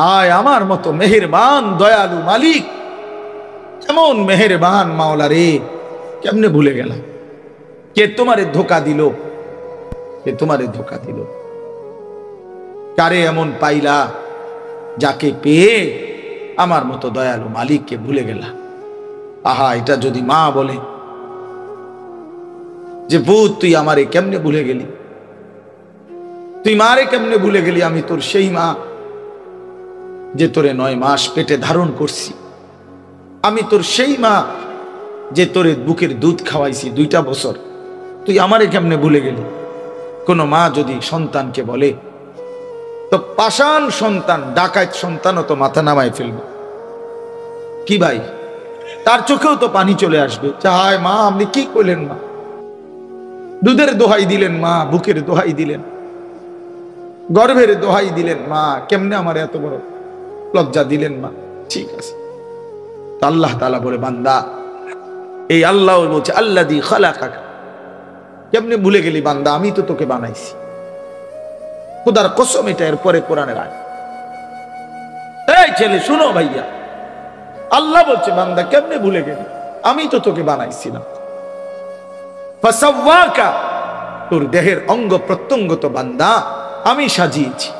হায় আমার মতো মেহেরবান দয়ালু মালিক, এমন মেহেরবান মাওলা রে, কেমনে ভুলে গেলাম? কে তোমারে ধোকা দিল? কে তোমারে ধোকা দিল? কারে এমন পাইলা যাকে পেয়ে আমার মতো দয়ালু মালিককে ভুলে গেলা? আহা, এটা যদি মা বলে যে ভূত তুই আমারে কেমনে ভুলে গেলি, তুই মারে কেমনে ভুলে গেলি? আমি তোর সেই মা যে তোরে 9 মাস পেটে ধারণ করছি, আমি তোর সেই মা যে তোরে বুকের দুধ খাওয়াইছি 2টা বছর, তুই আমারে কেমনে ভুলে গেলি? কোন মা যদি সন্তানকে বলে, তো পাষাণ সন্তান, ডাকাত সন্তানও তো মাথা নামায় ফেলবে। কি ভাই, তার চোখেও তো পানি চলে আসবে। হায় মা, আপনি কি করলেন মা? দুধের দোহাই দিলেন মা, বুকের দোহাই দিলেন, গর্ভের দোহাই দিলেন মা, কেমনে আমার এত বড় লজ্জা দিলেন মা? ঠিক আছে। আল্লাহ তাআলা বলে, বান্দা, এই আল্লাহ বলছে আল্লাযী খালাকাকা, কেমনে ভুলে গেলি বান্দা? আমি তো তোকে বানাইছি। খোদার কসম, এটা এরপরে কোরআনের আয়াত। এই ছেলে শুনো ভাইয়া, আল্লাহ বলছে বান্দা কেমনে ভুলে গেলি? আমি তো তোকে বানাইছিলাম। ফাসাওয়াকা, তোর দেহের অঙ্গ প্রত্যঙ্গ তো বান্দা আমি সাজিয়েছি।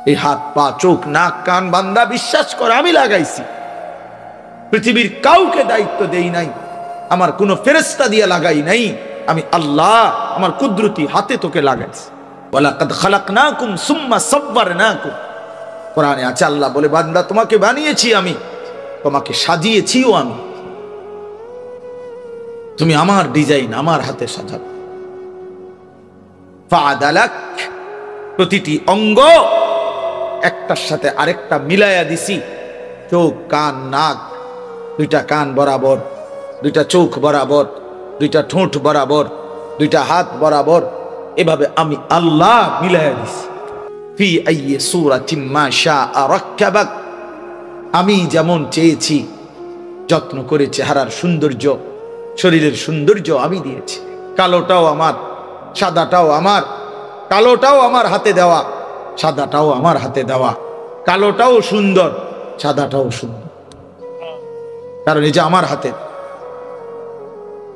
এই হাত পা চোখ নাক কান বান্দা বিশ্বাস করে আমি লাগাইছি। পৃথিবীর কাউকে দায়িত্ব দেই নাই, আমার কোন ফেরেশতা দিয়ে লাগাই নাই, আমি আল্লাহ আমার কুদরতি হাতে তোকে লাগাইছি। ওয়ালাকাদ খালাকনাকুম সুম্মা সাওয়ারনাকুম, কোরআনে আছে আল্লাহ বলে, বান্দা তোমাকে বানিয়েছি আমি, তোমাকে সাজিয়েছিও আমি, তুমি আমার ডিজাইন আমার হাতে সাজাবে। ফাআদালাক, প্রতিটি অঙ্গ একটার সাথে আরেকটা মিলাইয়া দিছি। চোখ কান নাক, 2টা কান বরাবর, 2টা চোখ বরাবর, 2টা ঠোঁট বরাবর, 2টা হাত বরাবর, এভাবে আমি আল্লাহ মিলাইয়া দিছি। ফি আইয়ি সূরাতিন মা শাআ রাক্কাবাক, আমি যেমন চেয়েছি যত্ন করে চেহারার সৌন্দর্য, শরীরের সৌন্দর্য আমি দিয়েছি। কালোটাও আমার, সাদাটাও আমার, কালোটাও আমার হাতে দেওয়া, সাদাটাও আমার হাতে দেওয়া। কালোটাও সুন্দর, সাদাটাও সুন্দর, কারণ এই যে আমার হাতে।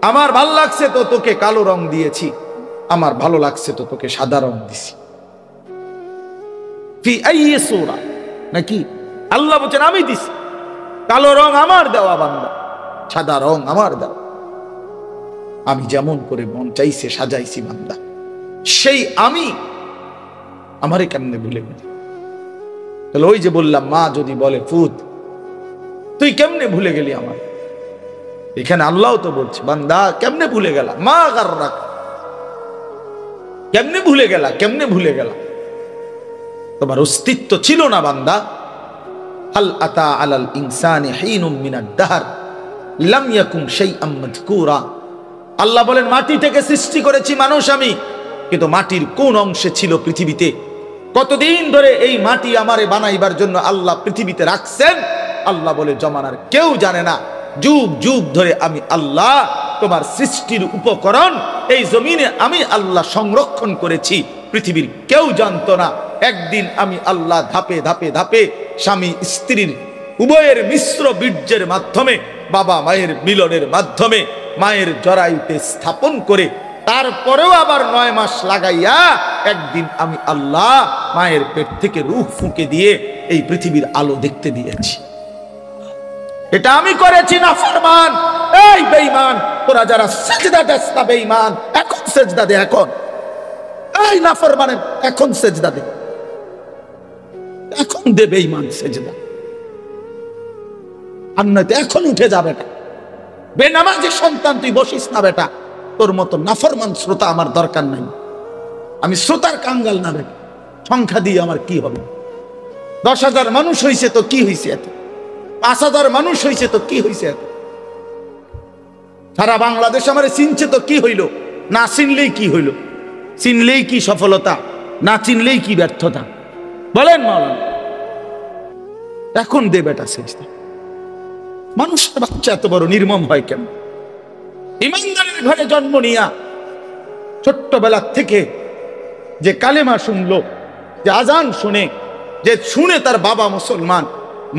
আমার ভালো লাগছে তো তোকে কালো রং দিয়েছি, আমার ভালো লাগছে তো তোকে সাদা রং দিছি। ফি আইয়ি সূরা, নাকি আল্লাহ বলেন আমি দিছি। কালো রং আমার দেওয়া বান্দা, সাদা রং আমার দেওয়া। আমি যেমন করে মন চাইছে সাজাইছি বান্দা, সেই আমি আমারে কেমনে ভুলে গেলি? তাহলে ওই যে বললাম, মা যদি বলে ফুত তুই কেমনে ভুলে গেলি আমার, এখানে আল্লাহ তো বলছে বান্দা কেমনে ভুলে গেলা? মা গাররাক, কেমনে ভুলে গেলা? কেমনে ভুলে গেলা? তোমার অস্তিত্ব ছিল না বান্দা। হাল আতা আলাল ইনসানি হিনুম মিনাদ দাহর লাম ইয়াকুম শাইআম মাযকুরা। আল্লাহ বলেন মাটি থেকে সৃষ্টি করেছি মানুষ আমি, কিন্তু মাটির কোন অংশে ছিল পৃথিবীতে? কতদিন ধরে এই মাটি আমারে বানাইবার জন্য আল্লাহ পৃথিবীতে রাখছেন, আল্লাহ বলে জমানার কেউ জানে না। যুগ যুগ ধরে আমি আল্লাহ তোমার সৃষ্টির উপকরণ এই জমিনে আমি আল্লাহ সংরক্ষণ করেছি, পৃথিবীর কেউ জানতো না। একদিন আমি আল্লাহ ধাপে ধাপে ধাপে স্বামী স্ত্রীর উভয়ের মিশ্র বীর্যের মাধ্যমে, বাবা মায়ের মিলনের মাধ্যমে মায়ের জরায়ুতে স্থাপন করে, তারপরেও আবার 9 মাস লাগাইয়া একদিন আমি আল্লাহ মায়ের পেট থেকে রূহ ফুঁকে দিয়ে এই পৃথিবীর আলো দেখতে দিয়েছি। এটা আমি করেছি নাফরমান। এই বেঈমান, তোরা যারা সিজদা দেস না বেঈমান, এখন সিজদা দে। এখন এই নাফরমানের এখন সিজদা দে, এখন দে বেঈমান সিজদা, আর নয়তো এখন উঠে যাবে না। বেনামাজি সন্তান তুই বসিস না বেটা, তোর মতো নাফরমান শ্রোতা আমার দরকার নাই। আমি শ্রোতার কাঙ্গাল না বেটা, সংখ্যা দিয়ে আমার কি হবে? 10,000 মানুষ হইছে তো কি হইছে এত? 5,000 মানুষ হইছে তো কি হইছে এত? সারা বাংলাদেশ আমারে চিনছে তো কি হইল? না চিনলেই কি হইল? চিনলেই কি সফলতা, না চিনলেই কি ব্যর্থতা? বলেন মাওলানা। এখন দে বেটা সিজদা। মানুষের বাচ্চা এত বড় নির্মম হয় কেন? ইমানদারের ঘরে জন্ম নিয়া ছোট্টবেলা থেকে যে কালেমা শুনলো, যে আজান শুনে যে শুনে তার বাবা মুসলমান,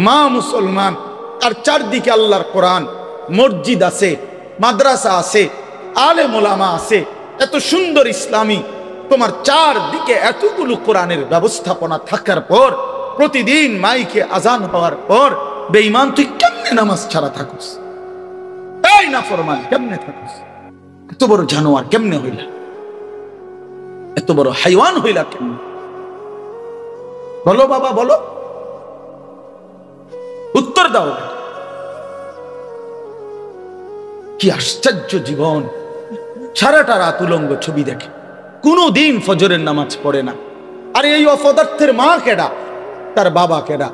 মা মুসলমান, আর চারদিকে আল্লাহর কোরআন, মসজিদ আছে, মাদ্রাসা আছে, আলেম ওলামা আছে, এত সুন্দর ইসলামী তোমার চারদিকে এতগুলো কোরআনের ব্যবস্থাপনা থাকার পর, প্রতিদিন মাইকে আজান হওয়ার পর বেঈমান তুই কেমনে নামাজ ছাড়া থাকুস? এই নাফরমান কেমনে থাকুস? এত বড় জানোয়ার কেমনে হইলা? এত বড় হাইওয়ান হইলা কেমনে? বলো বাবা, বলো, উত্তর দাও। কি আশ্চর্য জীবন! সারাটা রাত উলঙ্গ ছবি দেখে, কোনদিন ফজরের নামাজ পড়ে না। আর এই অপদার্থের মা কেডা? তার বাবা কেডা?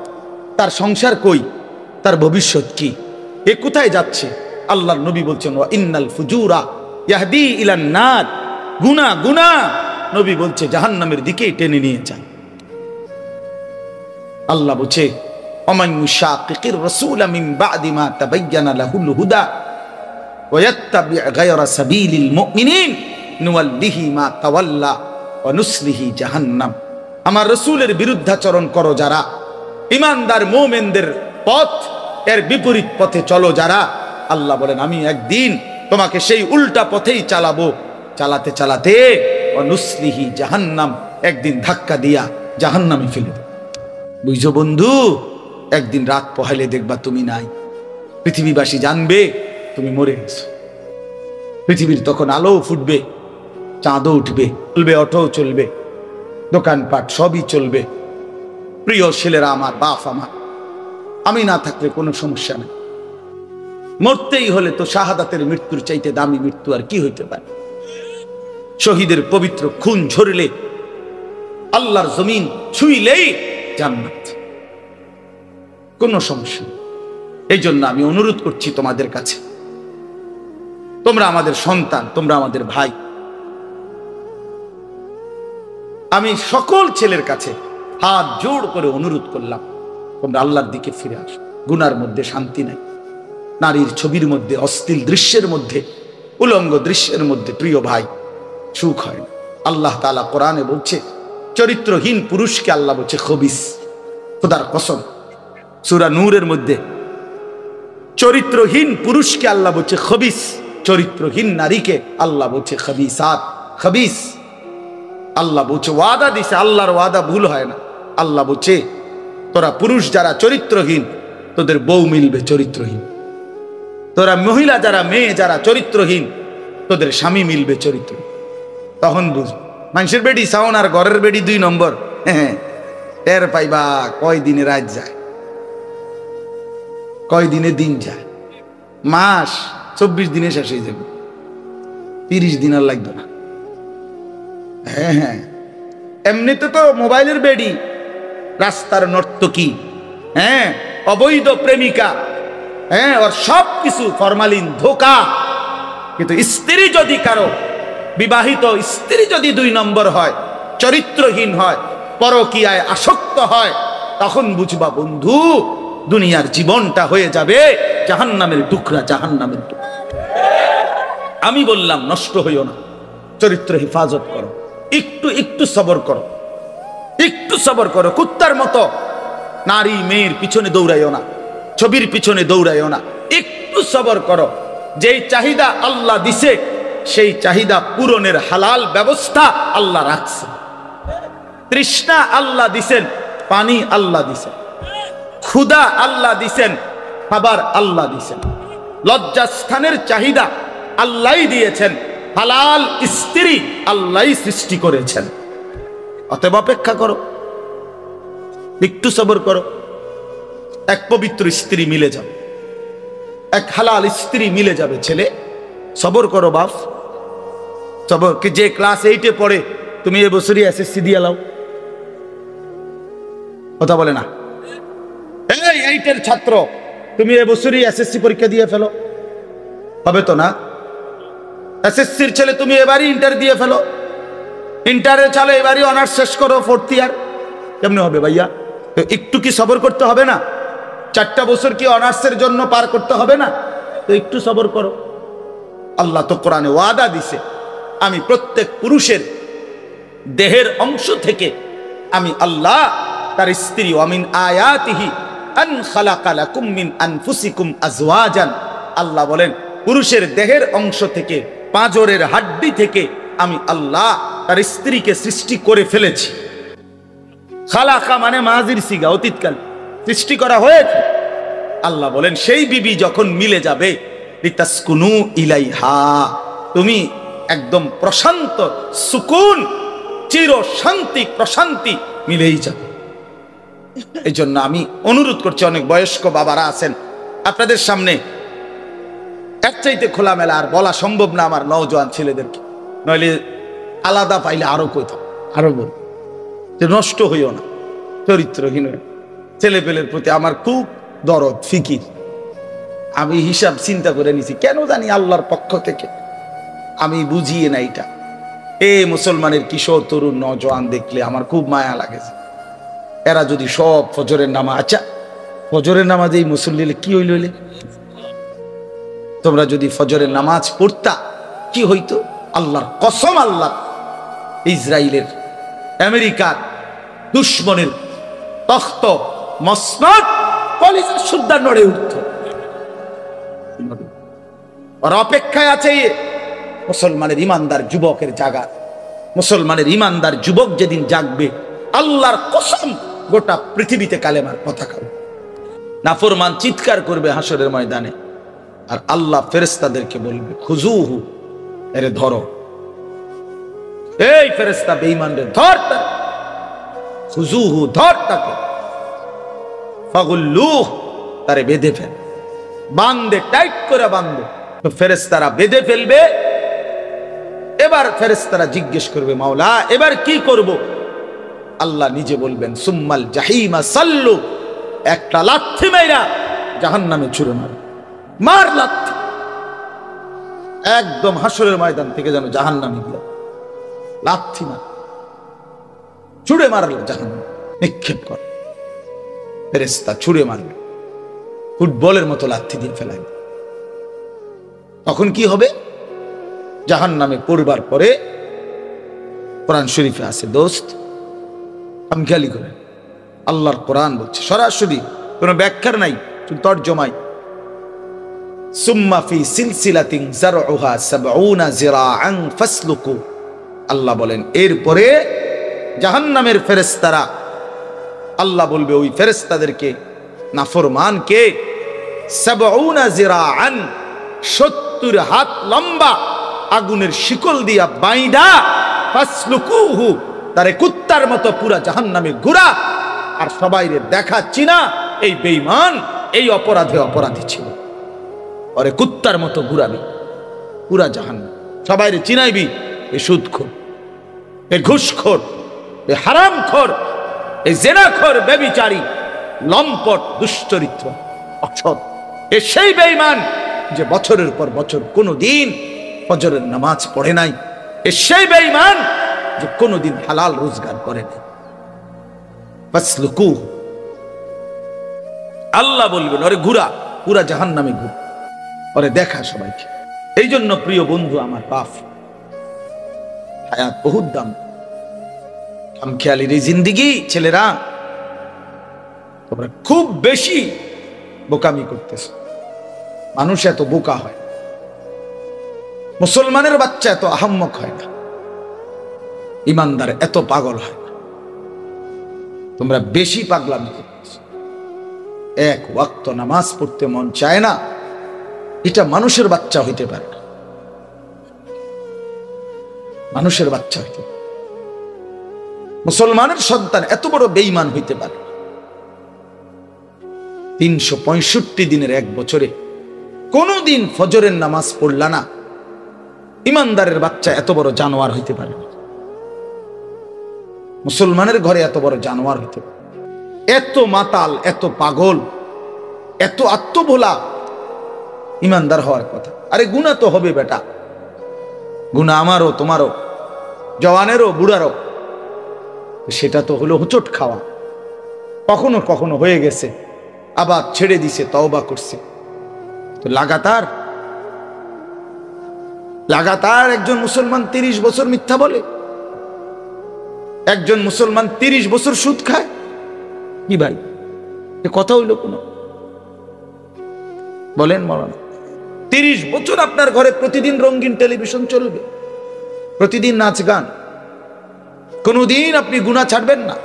তার সংসার কই? তার ভবিষ্যৎ কি? এ কোথায় যাচ্ছে? আল্লাহর নবী বলছেন ওয়া ইন্নাল ফুজুরা ইয়াহদি ইলান নার, গুনাহ গুনাহ নবী বলছে জাহান্নামের দিকেই টেনে নিয়ে যায়। আল্লাহ বলছে ওমান ইউশাকিকির রাসূল মিন বাদি মা তাবায়্যানা লাহুল হুদা ওয়া ইয়াত্তাবি গায়রা সাবিলিল মুমিনিন নুওয়াল্লিহি মা তাওয়াল্লা ওয়া নুসলিহি জাহান্নাম। আমার রাসূলের বিরুদ্ধাচরণ করো যারা, ঈমানদার মুমিনদের পথ এর বিপরীত পথে চলো যারা, আল্লাহ বলেন আমি একদিন তোমাকে সেই উল্টা পথেই চালাবো। চালাতে চালাতে ওয়া নুসলিহি জাহান্নাম, একদিন ধাক্কা দিয়া জাহান্নামে ফেলে দেব। বুঝছো বন্ধু? একদিন রাত পোহাইলে দেখবা তুমি নাই, পৃথিবীবাসী জানবে তুমি মরে গেছো। পৃথিবীর তখন আলো ফুটবে, চাঁদও উঠবে, চলবে, অটো চলবে, দোকানপাট সবই চলবে। প্রিয় ছেলেরা আমার, বাপ আমার, আমি না থাকলে কোনো সমস্যা নেই। মরতেই হলে তো শাহাদাতের মৃত্যুর চাইতে দামি মৃত্যু আর কি হইতে পারে? শহীদের পবিত্র খুন ঝরলে, আল্লাহর জমিন ছুঁইলেই জান্নাত, কোনো সমস্যা নেই। এই জন্য আমি অনুরোধ করছি তোমাদের কাছে, তোমরা আমাদের সন্তান, তোমরা আমাদের ভাই। আমি সকল ছেলের কাছে হাত জোড় করে অনুরোধ করলাম, তোমরা আল্লাহর দিকে ফিরে আসো। গুনার মধ্যে শান্তি নাই, নারীর ছবির মধ্যে, অশ্লীল দৃশ্যের মধ্যে, উলঙ্গ দৃশ্যের মধ্যে প্রিয় ভাই সুখ হয় না। আল্লাহ তাআলা কোরআনে বলছে চরিত্রহীন পুরুষকে আল্লাহ বলছে খবিস। খোদার কসম, সূরা নূরের মধ্যে চরিত্রহীন পুরুষকে আল্লাহ বলছে খবিস, চরিত্রহীন নারীকে আল্লাহ বলছে খবিসাত, খবিস। আল্লাহ বলছে, ওয়াদা দিছে, আল্লাহর ওয়াদা ভুল হয় না। আল্লাহ বলছে তোরা পুরুষ যারা চরিত্রহীন, তোদের বউ মিলবে চরিত্রহীন। তোরা মহিলা যারা, মেয়ে যারা চরিত্রহীন, তোদের স্বামী মিলবে চরিত্রহীন। তখন বুঝ, মানুষের বেডি সাউন আর ঘরের বেডি 2 নম্বর। হ্যাঁ, টের পাইবা কয় দিনে রাত যায়, কয় দিনে দিন যায়। মাস 24 দিনে শেষ হয়ে যাবে, 30 দিন আর লাগবে না। হ্যাঁ হ্যাঁ, এমনিতে তো মোবাইলের বেডি, রাস্তার নর্তকী, হ্যাঁ, অবৈধ প্রেমিকা, হ্যাঁ, ওর সব কিছু ফরমালিন, ধোকা। কিন্তু স্ত্রী যদি কারো, বিবাহিত স্ত্রী যদি 2 নম্বর হয়, চরিত্রহীন হয়, পরকীয়ায় আসক্ত হয়, তখন বুঝবা বন্ধু দুনিয়ার জীবনটা হয়ে যাবে জাহান্নামের টুকরা, জাহান্নামের টুকরা। আমি বললাম নষ্ট হইও না, চরিত্র হেফাজত করো, একটু একটু সবর করো, একটু সবর করো। কুত্তার মতো নারী মেয়ের পিছনে দৌড়াইও না, ছবির পিছনে দৌড়াইও না, একটু সবর করো। যেই চাহিদা আল্লাহ দিছে সেই চাহিদা পূরণের হালাল ব্যবস্থা আল্লাহ রাখছে। তৃষ্ণা আল্লাহ দিছেন, পানি আল্লাহ দিছেন, ক্ষুধা আল্লাহ দিছেন, খাবার আল্লাহ দিছেন, লজ্জাস্থানের চাহিদা আল্লাহই দিয়েছেন, হালাল স্ত্রী আল্লাহই সৃষ্টি করেছেন। অতএব অপেক্ষা করো, একটু সবর করো। এক পবিত্র স্ত্রী মিলে যাবে, এক হালাল স্ত্রী মিলে যাবে। ছেলে সবর করো, বাপ সবর। যে ক্লাস 8-এ পড়ে, তুমি এবছরই এসএসসি দিয়ে লাও, কথা বলে না? এই 8-এর ছাত্র, তুমি এবছরই এসএসসি পরীক্ষা দিয়ে ফেলো, হবে তো না? এসএসসির ছেলে তুমি এবারই ইন্টার দিয়ে ফেলো, ইন্টারে চলো এবারই অনার্স শেষ করো, 4th ইয়ার। কেমনে হবে ভাইয়া? তো একটু কি সবর করতে হবে না? 4টা বছর কি অনার্সের জন্য পার করতে হবে না? তো একটু সবর করো। আল্লাহ তো কোরআনে ওয়াদা দিছে, আমি প্রত্যেক পুরুষের দেহের অংশ থেকে আমি আল্লাহ তার স্ত্রী, ওয়া মিন আয়াতিহি আন খালাকা লাকুম মিন আনফুসিকুম আজওয়াজান, আল্লাহ বলেন পুরুষের দেহের অংশ থেকে, পাঁজরের হাড্ডি থেকে আমি আল্লাহ তার স্ত্রীকে সৃষ্টি করে ফেলেছি। খালাকা মানে মাজির সিগা, অতীতকাল সৃষ্টি করা হয়েছে। আল্লাহ বলেন সেই বিবি যখন মিলে যাবে, লিতাসকুনু ইলাইহা, তুমি একদম প্রশান্ত সুকুন, চির শান্তি প্রশান্তি মিলেই যাবে। এই জন্য আমি অনুরোধ করছি, অনেক বয়স্ক বাবারা আছেন আপনাদের সামনে, এক চাইতে খোলামেলা আর বলা সম্ভব না আমার নওজোয়ান ছেলেদেরকে, নইলে আলাদা পাইলে আরো কোথাও আরো বল যে নষ্ট হইও না, চরিত্রহীন ছেলে পেলের প্রতি আমার খুব দরদ ফিকির। আমি হিসাব চিন্তা করে নিছি, কেন জানি আল্লাহর পক্ষ থেকে আমি বুঝিয়ে না এটা। মুসলমানের কিশোর তরুণ নওজোয়ান দেখলে আমার খুব মায়া লাগে। এরা যদি সব ফজরের নামাজ, আচ্ছা ফজরের নামাজে এই মুসল্লি কি হইল, তোমরা যদি ফজরের নামাজ পড়তা কি হইতো? আল্লাহর কসম, আল্লাহ ইসরায়েলের, আমেরিকার দুশ্মনের তখ্ত মসনদ কলিজা সুদ্ধা নড়ে উঠত। ওর অপেক্ষায় আছে মুসলমানের ইমানদার যুবকের জাগা। মুসলমানের ইমানদার যুবক যেদিন জাগবে, আল্লাহর কসম গোটা পৃথিবীতে কালেমার পতাকা, নাফরমান চিৎকার করবে হাসরের ময়দানে, আর আল্লাহ ফেরেশতাদেরকে বলবে খুজুহু, এরে ধরো, এই ফেরেশতা বেঈমানদের ধর, খুজুহু ধর তাকে, ফাগুল্লুহ তারে বেঁধে ফেল, বাঁধে, টাইট করে বাঁধে। তো ফেরেশতারা বেঁধে ফেলবে। এবার ফেরেশতারা জিজ্ঞেস করবে, মাওলা এবার কি করব? আল্লাহ নিজে বলবেন সুম্মাল জাহিমা সাল্লু, একটা লাথি মাইরা জাহান্নামে ছুঁড়ে মারো, মার লাথি, একদম হাসরের ময়দান থেকে যেন জাহান্নামে গিয়ে লাথি মার, ছুঁড়ে মারলে জাহান্নামে নিক্ষেপ কর। ফেরেশতা ছুঁড়ে মারবে, ফুটবলের মতো লাথি দিয়ে ফেলাইবে। তখন কি হবে? জাহান্নামে পড়বার পরে কোরআন শরীফে আছে, দোস্ত আমি খেয়ালি করে, আল্লাহর কোরআন বলছে সরাসরি, কোনো ব্যাখ্যার নাই, তর্জমাই, সুম্মা ফি সিলসিলাতিন যারউহা ৭০ যিরাআন ফাসলুকু, আল্লাহ বলেন এরপরে জাহান্নামের ফেরেশতারা, আল্লাহ বলবে ওই ফেরেশতাদেরকে, নাফরমানকে, ৭০ যিরাআন ৭০ হাত লম্বা আগুনের শিকল দিয়া বাইদা, ফাসলুকুহু তারে কুত্তার মতো পুরা জাহান্নামে ঘুরা, আর সবাইরে দেখা চিনা এই বেঈমান এই অপরাধী ছিল, ওরে কুত্তার মতো ঘুরাবি পুরা জাহান্নাম, সবাইরে চিনাইবি এ সুদখোর, এ ঘুষখোর, এ হারামখোর, এ জেনাখোর, ব্যভিচারী, লম্পট, দুশ্চরিত্র, অসৎ, এ সেই বেঈমান যে বছরের পর বছর কোনোদিন ফজরের নামাজ পড়ে নাই, এ সেই বেঈমান যে কোনোদিন হালাল রোজগার করে নাই। ফাসলুকু, আল্লাহ বলবেন ওরে ঘুরা, পুরা জাহান্নামে ঘুর, ওরে দেখা সবাইকে। এই জন্য প্রিয় বন্ধু আমার, বাপ হায়াত বহুত দাম, খামখেয়ালির এই জিন্দিগি, ছেলেরা তোমরা খুব বেশি বোকামি করতেছ। মানুষ এত বোকা হয়, মুসলমানের বাচ্চা এত আহাম্মক হয় না, ইমানদার এত পাগল হয় না। তোমরা বেশি পাগলামি করতেছ। এক ওয়াক্ত নামাজ পড়তে মন চায় না, এটা মানুষের বাচ্চা হইতে পারে না, মানুষের বাচ্চা হইতে পারে। মুসলমানের সন্তান এত বড় বেঈমান হইতে পারে। ৩৬৫ দিনের এক বছরে কোনদিন ফজরের নামাজ পড়লা না, ইমানদারের বাচ্চা এত বড় জানোয়ার হইতে পারে না। মুসলমানের ঘরে এত বড় জানোয়ার হইতে পারে। এত মাতাল, এত পাগল, এত আত্মভোলা ইমানদার হওয়ার কথা। আরে গুনাহ তো হবে বেটা, গুনাহ আমারও তোমারও, জওয়ানেরও বুড়ারও। সেটা তো হলো হুচট খাওয়া, কখনো কখনো হয়ে গেছে, আবার ছেড়ে দিছে, তওবা করছে। তো লাগাতার একজন মুসলমান ৩০ বছর মিথ্যা বলে, একজন মুসলমান ৩০ বছর সুদ খায়, কি ভাই, এ কথা হইল কোনো? বলেন মৌলানা, 30 বছর আপনার ঘরে প্রতিদিন রঙিন টেলিভিশন চলবে, প্রতিদিন নাচ গান, কোনদিন আপনি গুনাহ ছাড়বেন না,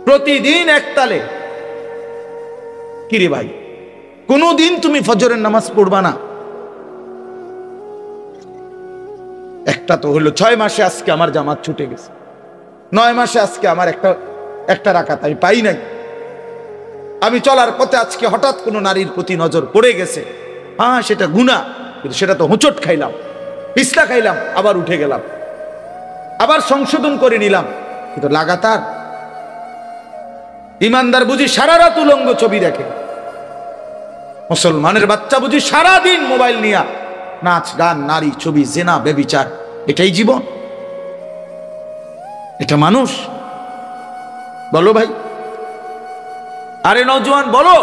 প্রতিদিন একতালে। কিরে ভাই, কোনদিন তুমি ফজরের নামাজ পড়বা না? একটা তো হলো 6 মাসে আজকে আমার জামাত ছুটে গেছে, 9 মাসে আজকে আমার একটা রাকাত আমি পাই নাই। আমি চলার পথে আজকে হঠাৎ কোনো নারীর প্রতি নজর পড়ে গেছে, হ্যাঁ সেটা গুনাহ, কিন্তু সেটা তো হোঁচট খাইলাম, পিছলা খাইলাম, আবার উঠে গেলাম, আবার সংশোধন করে নিলাম। কিন্তু লাগাতার ইমানদার বুঝি সারা রাত উলঙ্গ ছবি দেখে, মুসলমানের বাচ্চা বুঝি সারা দিন মোবাইল নিয়ে নাচ গান, নারী, ছবি, জেনা, ব্যভিচার, এটাই জীবন? এটা মানুষ? বলো ভাই, আরে নওজোয়ান বলো,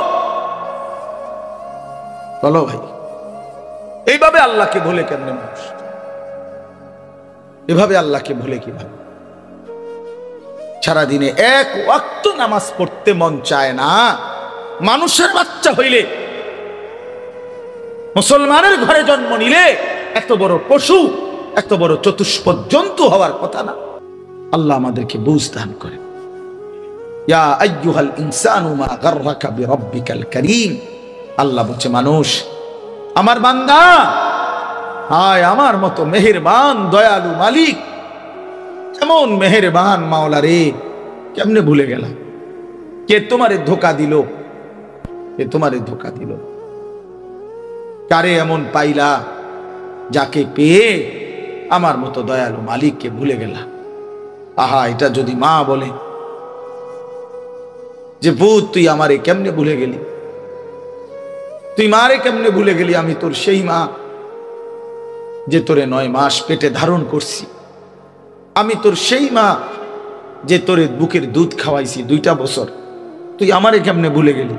বলো ভাই, এইভাবে আল্লাহকে ভুলে কেমনে মানুষ? এভাবে আল্লাহকে ভুলে কিভাবে? সারাদিনে এক ওয়াক্ত নামাজ পড়তে মন চায় না। মানুষের বাচ্চা হইলে, মুসলমানের ঘরে জন্ম নিলে এত বড় পশু, এত বড় চতুষ্পদ জন্তু হওয়ার কথা না। আল্লাহ আমাদেরকে বুঝ দান করে। ইয়া আইয়ুহাল ইনসানু মা গাররাকা বিরাব্বিকাল কারীম। আল্লাহ বলছে, মানুষ, আমার বান্দা, হায় আমার মতো মেহেরবান দয়ালু মালিক, কেমন মেহেরবান মাওলা রে, কেমনে ভুলে গেলাম? কে তোমারে ধোঁকা দিল? কে তোমারে ধোঁকা দিল? কারে এমন পাইলা যাকে পেয়ে আমার মতো দয়ালু মালিককে ভুলে গেলা? আহা, এটা যদি মা বলে যে ভূত তুই আমারে কেমনে ভুলে গেলি, তুই মারে কেমনে ভুলে গেলি? আমি তোর সেই মা যে তোরে 9 মাস পেটে ধারণ করছি, আমি তোর সেই মা যে তোরে বুকের দুধ খাওয়াইছি 2টা বছর, তুই আমারে কেমনে ভুলে গেলি?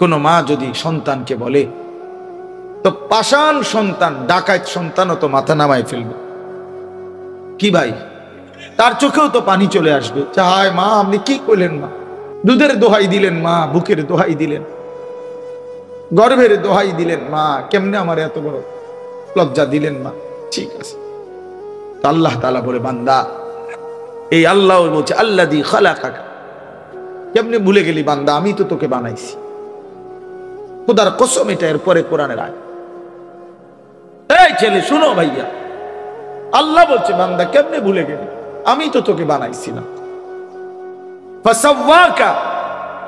কোন মা যদি সন্তানকে বলে, তো পাষাণ সন্তান, ডাকাত সন্তানও তো মাথা নামায় ফেলবে। কি ভাই, তার চোখেও তো পানি চলে আসবে। হায় মা, আপনি কি করলেন মা? দুধের দোহাই দিলেন মা, বুকের দোহাই দিলেন, গর্ভের দোহাই দিলেন মা, কেমনে আমার এত বড় লজ্জা দিলেন মা? ঠিক আছে। আল্লাহ তাআলা বলে, বান্দা, এই আল্লাহ বলছে, আল্লাযী খালাকাকা, কেমনে ভুলে গেলি বান্দা? আমি তো তোকে বানাইছি। খোদার কসম, এটা এরপরে কোরআনের আয়াত। এই ছেলে শুনো ভাইয়া, আল্লাহ বলছে, বান্দা কেমনে ভুলে গেলি? আমি তো তোকে বানাইছিলাম। ফাসাওয়াকা,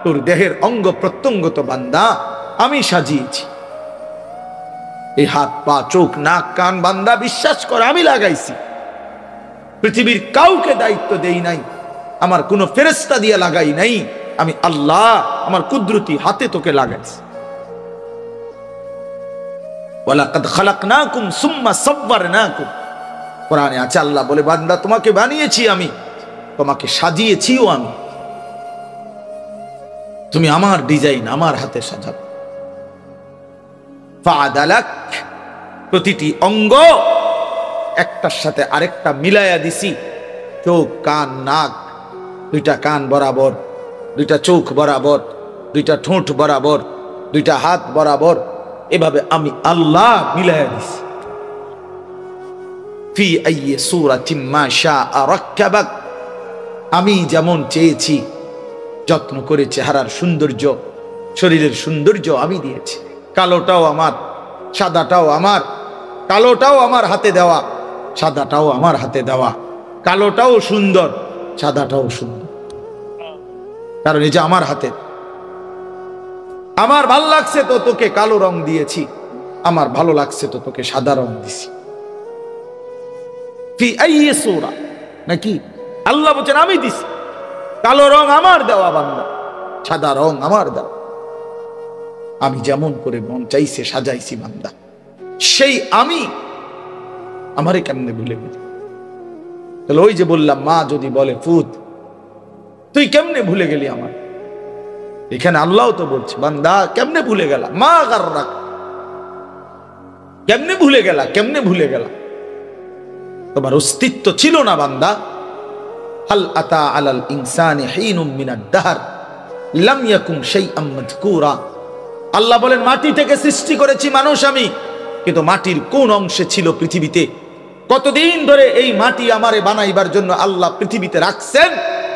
তোর দেহের অঙ্গ প্রত্যঙ্গ তো বান্দা আমি সাজিয়েছি। এই হাত পা চোখ নাক কান বান্দা বিশ্বাস করে আমি লাগাইছি। পৃথিবীর কাউকে দায়িত্ব দেই নাই, আমার কোন ফেরেশতা দিয়ে লাগাই নাই, আমি আল্লাহ আমার কুদরতি হাতে তোকে লাগাইছি। ওয়ালাকাদ খালাকনাকুম সুম্মা সাওয়ারনাকুম, কোরআনে আছে, আল্লাহ বলে, বান্দা তোমাকে বানিয়েছি আমি, তোমাকে সাজিয়েছিও আমি, তুমি আমার ডিজাইন আমার হাতে সাজাবে। ফাআদালাক, প্রতিটি অঙ্গ একটার সাথে আরেকটা মিলাইয়া দিছি। চোখ কান নাক, 2টা কান বরাবর, 2টা চোখ বরাবর, 2টা ঠোঁট বরাবর, 2টা হাত বরাবর, এভাবে আমি আল্লাহ মিলাইয়া দিছি। ফি আইয়ি সূরাতিন মা শাআ রাক্কাবাক, আমি যেমন চেয়েছি যত্ন করে চেহারার সৌন্দর্য, শরীরের সৌন্দর্য আমি দিয়েছি। কালোটাও আমার, সাদাটাও আমার, কালোটাও আমার হাতে দেওয়া, সাদাটাও আমার হাতে দেওয়া। কালোটাও সুন্দর, সাদাটাও সুন্দর, কারণ এই যে আমার হাতে। আমার ভালো লাগছে তো তোকে কালো রং দিয়েছি, আমার ভালো লাগছে তো তোকে সাদা রং দিছি। ফি আইয়ি সূরা, নাকি আল্লাহ বলেন আমি দিছি। কালো রং আমার দেওয়া বান্দা, সাদা রং আমার দেওয়া, আমি যেমন করে মন চাইছে সাজাইছি বান্দা। সেই আমি আমারে কেমনে ভুলে গেলি? তাহলে ওই যে বললাম, মা যদি বলে, ফুত তুই কেমনে ভুলে গেলি আমার, এখানে আল্লাহ তো বলছে, বান্দা কেমনে ভুলে গেলা? মা গাররাক, কেমনে ভুলে গেলা? কেমনে ভুলে গেলা? তোমার অস্তিত্ব ছিল না বান্দা, হাল আতা আলাল ইনসানি হিনুম মিনাদ দাহর লাম ইয়াকুন শাইআম মাযকুরা। আল্লাহ বলেন, মাটি থেকে সৃষ্টি করেছি মানুষ আমি, কিন্তু মাটির কোন অংশে ছিল পৃথিবীতে? কতদিন ধরে এই মাটি আমারে বানাইবার জন্য আল্লাহ পৃথিবীতে রাখছেন?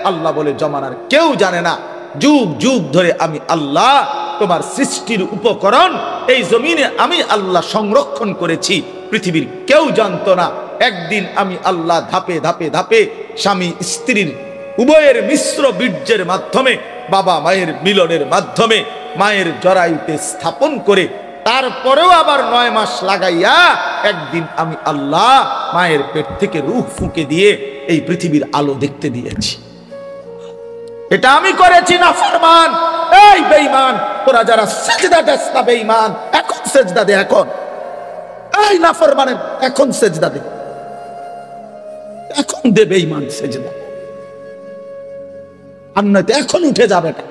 আল্লাহ বলে, জমানার কেউ জানে না। যুগ যুগ ধরে আমি আল্লাহ তোমার সৃষ্টির উপকরণ এই জমিনে আমি আল্লাহ সংরক্ষণ করেছি, পৃথিবীর কেউ জানতো না। একদিন আমি আল্লাহ ধাপে ধাপে ধাপে স্বামী স্ত্রীর উভয়ের মিশ্র বীর্যের মাধ্যমে, বাবা মায়ের মিলনের মাধ্যমে মায়ের জরায়ুতে স্থাপন করে, তারপরেও আবার 9 মাস লাগাইয়া একদিন আমি আল্লাহ মায়ের পেট থেকে রূহ ফুঁকে দিয়ে এই পৃথিবীর আলো দেখতে দিয়েছি। এটা আমি করেছি নাফরমান। এই বেঈমান, তোরা যারা সেজদা দেস না বেঈমান, এখন সেজদা দে। এখন এই নাফরমানের এখন সেজদা দে, এখন দে বেঈমান সেজদা। আর নয়তো এখন উঠে যা বেটা।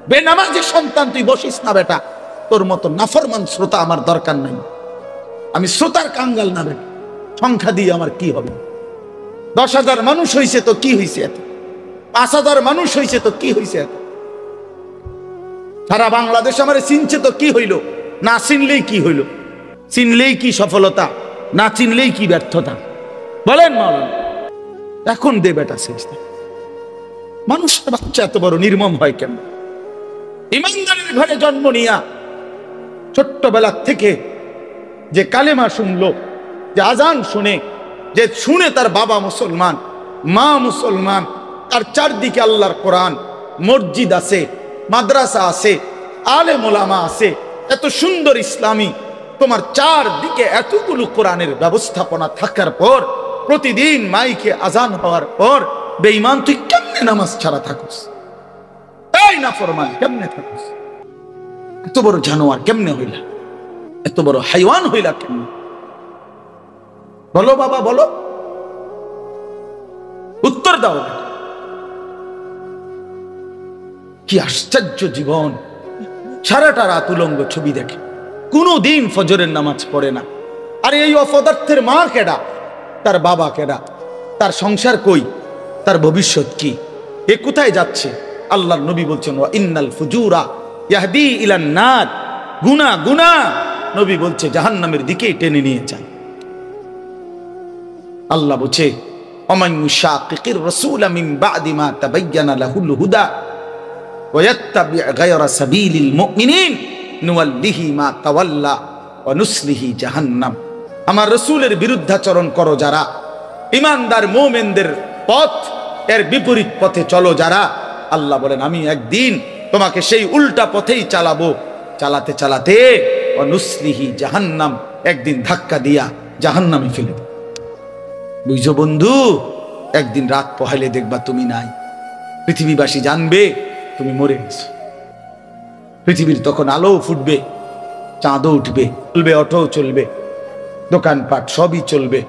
বেনামাজি সন্তান তুই বসিস না বেটা। তোর মতো নাফরমান শ্রোতা আমার দরকার নাই। আমি শ্রোতার কাঙ্গাল না বেটা। সংখ্যা দিয়ে আমার কি হবে? 10,000 মানুষ হইছে তো কি হইছে এত? 5,000 মানুষ হইছে তো কি হইছে এত? সারা বাংলাদেশ আমারে চিনছে তো কি হইল? না চিনলেই কি হইল? চিনলেই কি সফলতা, না চিনলেই কি ব্যর্থতা? বলেন মাওলানা। এখন দে বেটা সেজদা। মানুষের বাচ্চা এত বড় নির্মম হয় কেন? ইমানদারের ঘরে জন্ম নিয়া ছোট্টবেলা থেকে যে কালেমা শুনলো, যে আজান শুনে, যে শুনে তার বাবা মুসলমান, মা মুসলমান, তার চারদিকে আল্লাহর কোরআন, মসজিদ আছে, মাদ্রাসা আছে, আলেম ওলামা আছে, এত সুন্দর ইসলামী তোমার চারদিকে এতগুলো কোরআনের ব্যবস্থাপনা থাকার পর, প্রতিদিন মাইকে আজান হওয়ার পর বেঈমান তুই কেমনে নামাজ ছাড়া থাকস? এই নাফরমান কেমনে থাকস? এত বড় জানোয়ার কেমনে হইলা? এত বড় হাইওয়ান হইলা কেমনে? বলো বাবা, বলো, উত্তর দাও। কি আশ্চর্য জীবন! সারাটা রাত উলঙ্গ ছবি দেখে, কোনদিন ফজরের নামাজ পড়ে না। আরে এই অপদার্থের মা কেডা? তার বাবা কেডা? তার সংসার কই? তার ভবিষ্যৎ কি? এ কোথায় যাচ্ছে? আল্লাহর নবী বলছেন, ওয়া ইন্নাল ফুজুরা ইয়াহদি ইলান নার। গুনাহ গুনাহ নবী বলছে জাহান্নামের দিকেই টেনে নিয়ে যায়। আল্লাহ বলছে, ওমান ইউশাকিকির রাসূলা মিন বাদি মা তাবায়্যানা লাহুল হুদা ওয়া ইয়াত্তাবি গায়রা সাবিলিল মুমিনিন নুওয়াল্লিহি মা তাওয়াল্লা ওয়া নুসলিহি জাহান্নাম। আমার রাসূলের বিরুদ্ধাচরণ করো যারা, ঈমানদার মুমিনদের পথ এর বিপরীত পথে চলো যারা, আল্লাহ বলেন আমি একদিন তোমাকে সেই উল্টা পথেই চালাবো। চালাতে চালাতে ওয়া নুসলিহি জাহান্নাম, একদিন ধাক্কা দিয়া জাহান্নামে ফেলে দেব। বুঝছো বন্ধু? একদিন রাত পোহাইলে দেখবা তুমি নাই। পৃথিবীবাসী জানবে তুমি মরে গেছো। পৃথিবীর তখন আলো ফুটবে, চাঁদও উঠবে, চলবে, অটো চলবে, দোকানপাট সবই চলবে।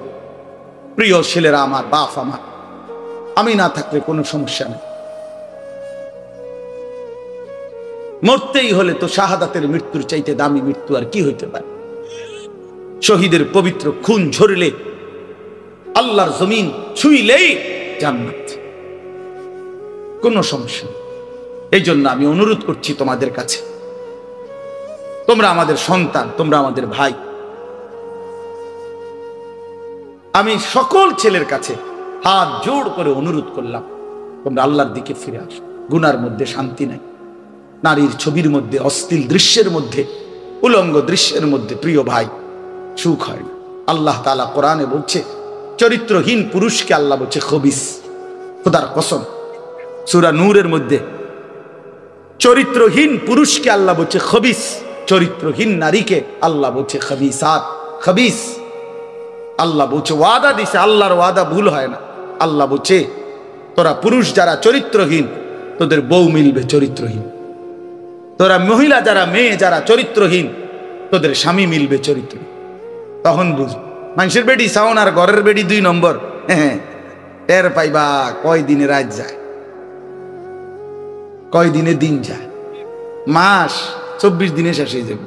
প্রিয় ছেলেরা আমার, বাপ আমার, আমি না থাকলে কোনো সমস্যা নেই। মরতেই হলে তো শাহাদাতের মৃত্যুর চাইতে দামি মৃত্যু আর কি হইতে পারে? শহীদের পবিত্র খুন ঝরলে, আল্লাহর জমিন ছুঁইলেই জান্নাত, কোনো সমস্যা নেই। এই জন্য আমি অনুরোধ করছি তোমাদের কাছে, তোমরা আমাদের সন্তান, তোমরা আমাদের ভাই। আমি সকল ছেলের কাছে হাত জোড় করে অনুরোধ করলাম, তোমরা আল্লাহর দিকে ফিরে আসো। গুনার মধ্যে শান্তি নাই, নারীর ছবির মধ্যে, অশ্লীল দৃশ্যের মধ্যে, উলঙ্গ দৃশ্যের মধ্যে প্রিয় ভাই সুখ হয় না। আল্লাহ তাআলা কোরআনে বলছে, চরিত্রহীন পুরুষকে আল্লাহ বলছে খবিস। খোদার কসম, সূরা নূরের মধ্যে চরিত্রহীন পুরুষকে আল্লাহ বলছে খবিস, চরিত্রহীন নারীকে আল্লাহ বলছে খবিসাত, খবিস। আল্লাহ বলছে, ওয়াদা দিছে, আল্লাহর ওয়াদা ভুল হয় না। আল্লাহ বলছে, তোরা পুরুষ যারা চরিত্রহীন, তোদের বউ মিলবে চরিত্রহীন। তোরা মহিলা যারা, মেয়ে যারা চরিত্রহীন, তোদের স্বামী মিলবে চরিত্রহীন। তখন বুঝ, মানুষের বেডি সাউন আর ঘরের বেডি 2 নম্বর। হ্যাঁ, টের পাইবা কয় দিনে রাত যায়, কয় দিনে দিন যায়। মাস 24 দিনে শেষ হয়ে যাবে,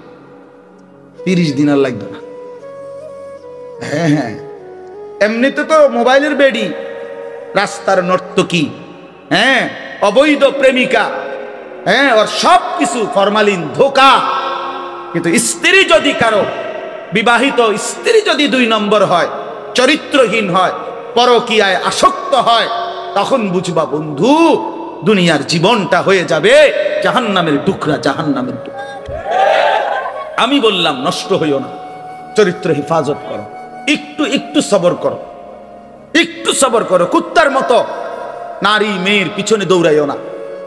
30 দিন আর লাগবে না। হ্যাঁ হ্যাঁ, এমনিতে তো মোবাইলের বেডি রাস্তার নর্তকী, হ্যাঁ, অবৈধ প্রেমিকা, হ্যাঁ, ওর সব কিছু ফরমালিন, ধোঁকা। কিন্তু স্ত্রী যদি কারো, বিবাহিত স্ত্রী যদি 2 নম্বর হয়, চরিত্রহীন হয়, পরকীয়ায় আসক্ত হয়, তখন বুঝবা বন্ধু দুনিয়ার জীবনটা হয়ে যাবে জাহান্নামের টুকরা, জাহান্নামের টুকরা। আমি বললাম নষ্ট হইও না, চরিত্র হেফাজত করো, একটু একটু সবর করো, একটু সবর করো। কুত্তার মতো নারী মেয়ের পিছনে দৌড়াইও না,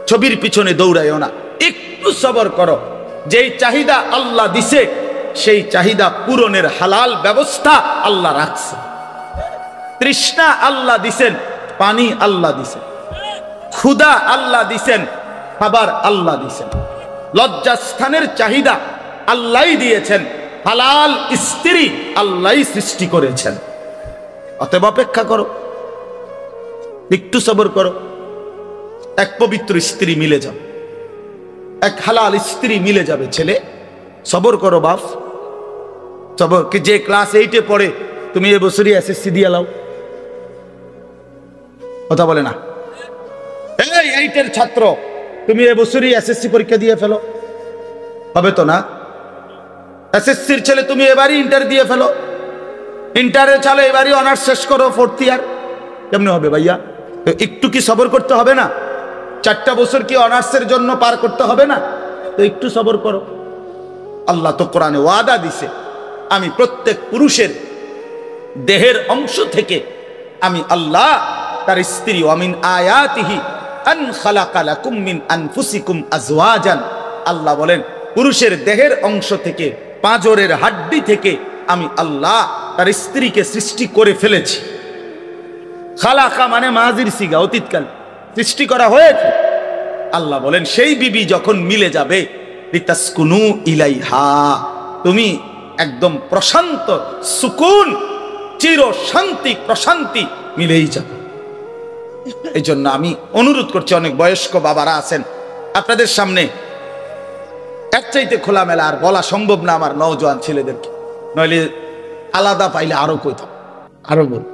ছবির পিছনে দৌড়াইও না, একটু সবর করো। যেই চাহিদা আল্লাহ দিছে সেই চাহিদা পূরণের হালাল ব্যবস্থা আল্লাহ রাখছে। তৃষ্ণা আল্লাহ দিছেন, পানি আল্লাহ দিছেন, ক্ষুধা আল্লাহ দিছেন, খাবার আল্লাহ দিছেন, লজ্জাস্থানের চাহিদা আল্লাহই দিয়েছেন, হালাল স্ত্রী আল্লাহই সৃষ্টি করেছেন। অতএব অপেক্ষা করো, একটু সবর করো। এক পবিত্র স্ত্রী মিলে যাবে, এক হালাল স্ত্রী মিলে যাবে। ছেলে সবর করো বাপ, সবর। যে ক্লাস 8-এ পড়ে তুমি এবছরই এসএসসি দিয়ে লাও, কথা বলে না? এই 8-এর ছাত্র তুমি এবছরই এসএসসি পরীক্ষা দিয়ে ফেলো, হবে তো না? এসএসসির ছেলে তুমি এবারই ইন্টার দিয়ে ফেলো, ইন্টারে চালো এবারই অনার্স শেষ করো, 4th ইয়ার। কেমনে হবে ভাইয়া? একটু কি সবর করতে হবে না? 4টা বছর কি অনার্সের জন্য পার করতে হবে না? তো একটু সবর করো। আল্লাহ তো কোরআনে ওয়াদা দিছে, আমি প্রত্যেক পুরুষের দেহের অংশ থেকে আমি আল্লাহ তার স্ত্রী, ওয়ামিন আয়াতিহি আন খালাকা লাকুম মিন আনফুসিকুম আজওয়াজান। আল্লাহ বলেন পুরুষের দেহের অংশ থেকে, পাঁজরের হাড্ডি থেকে আমি আল্লাহ তার স্ত্রীকে সৃষ্টি করে ফেলেছি। খালাকা মানে মাজির সিগা, অতীতকাল সৃষ্টি করা হয়েছে। আল্লাহ বলেন সেই বিবি যখন মিলে যাবে, লিতাসকুনু ইলাইহা, তুমি একদম প্রশান্ত, সুকুন, চির শান্তি, প্রশান্তি মিলেই যাবে। এই জন্য আমি অনুরোধ করছি, অনেক বয়স্ক বাবারা আছেন আপনাদের সামনে, এর চাইতে খোলামেলা আর বলা সম্ভব না আমার নওজোয়ান ছেলেদেরকে, নইলে আলাদা পাইলে আরো কইতাম, আরো বল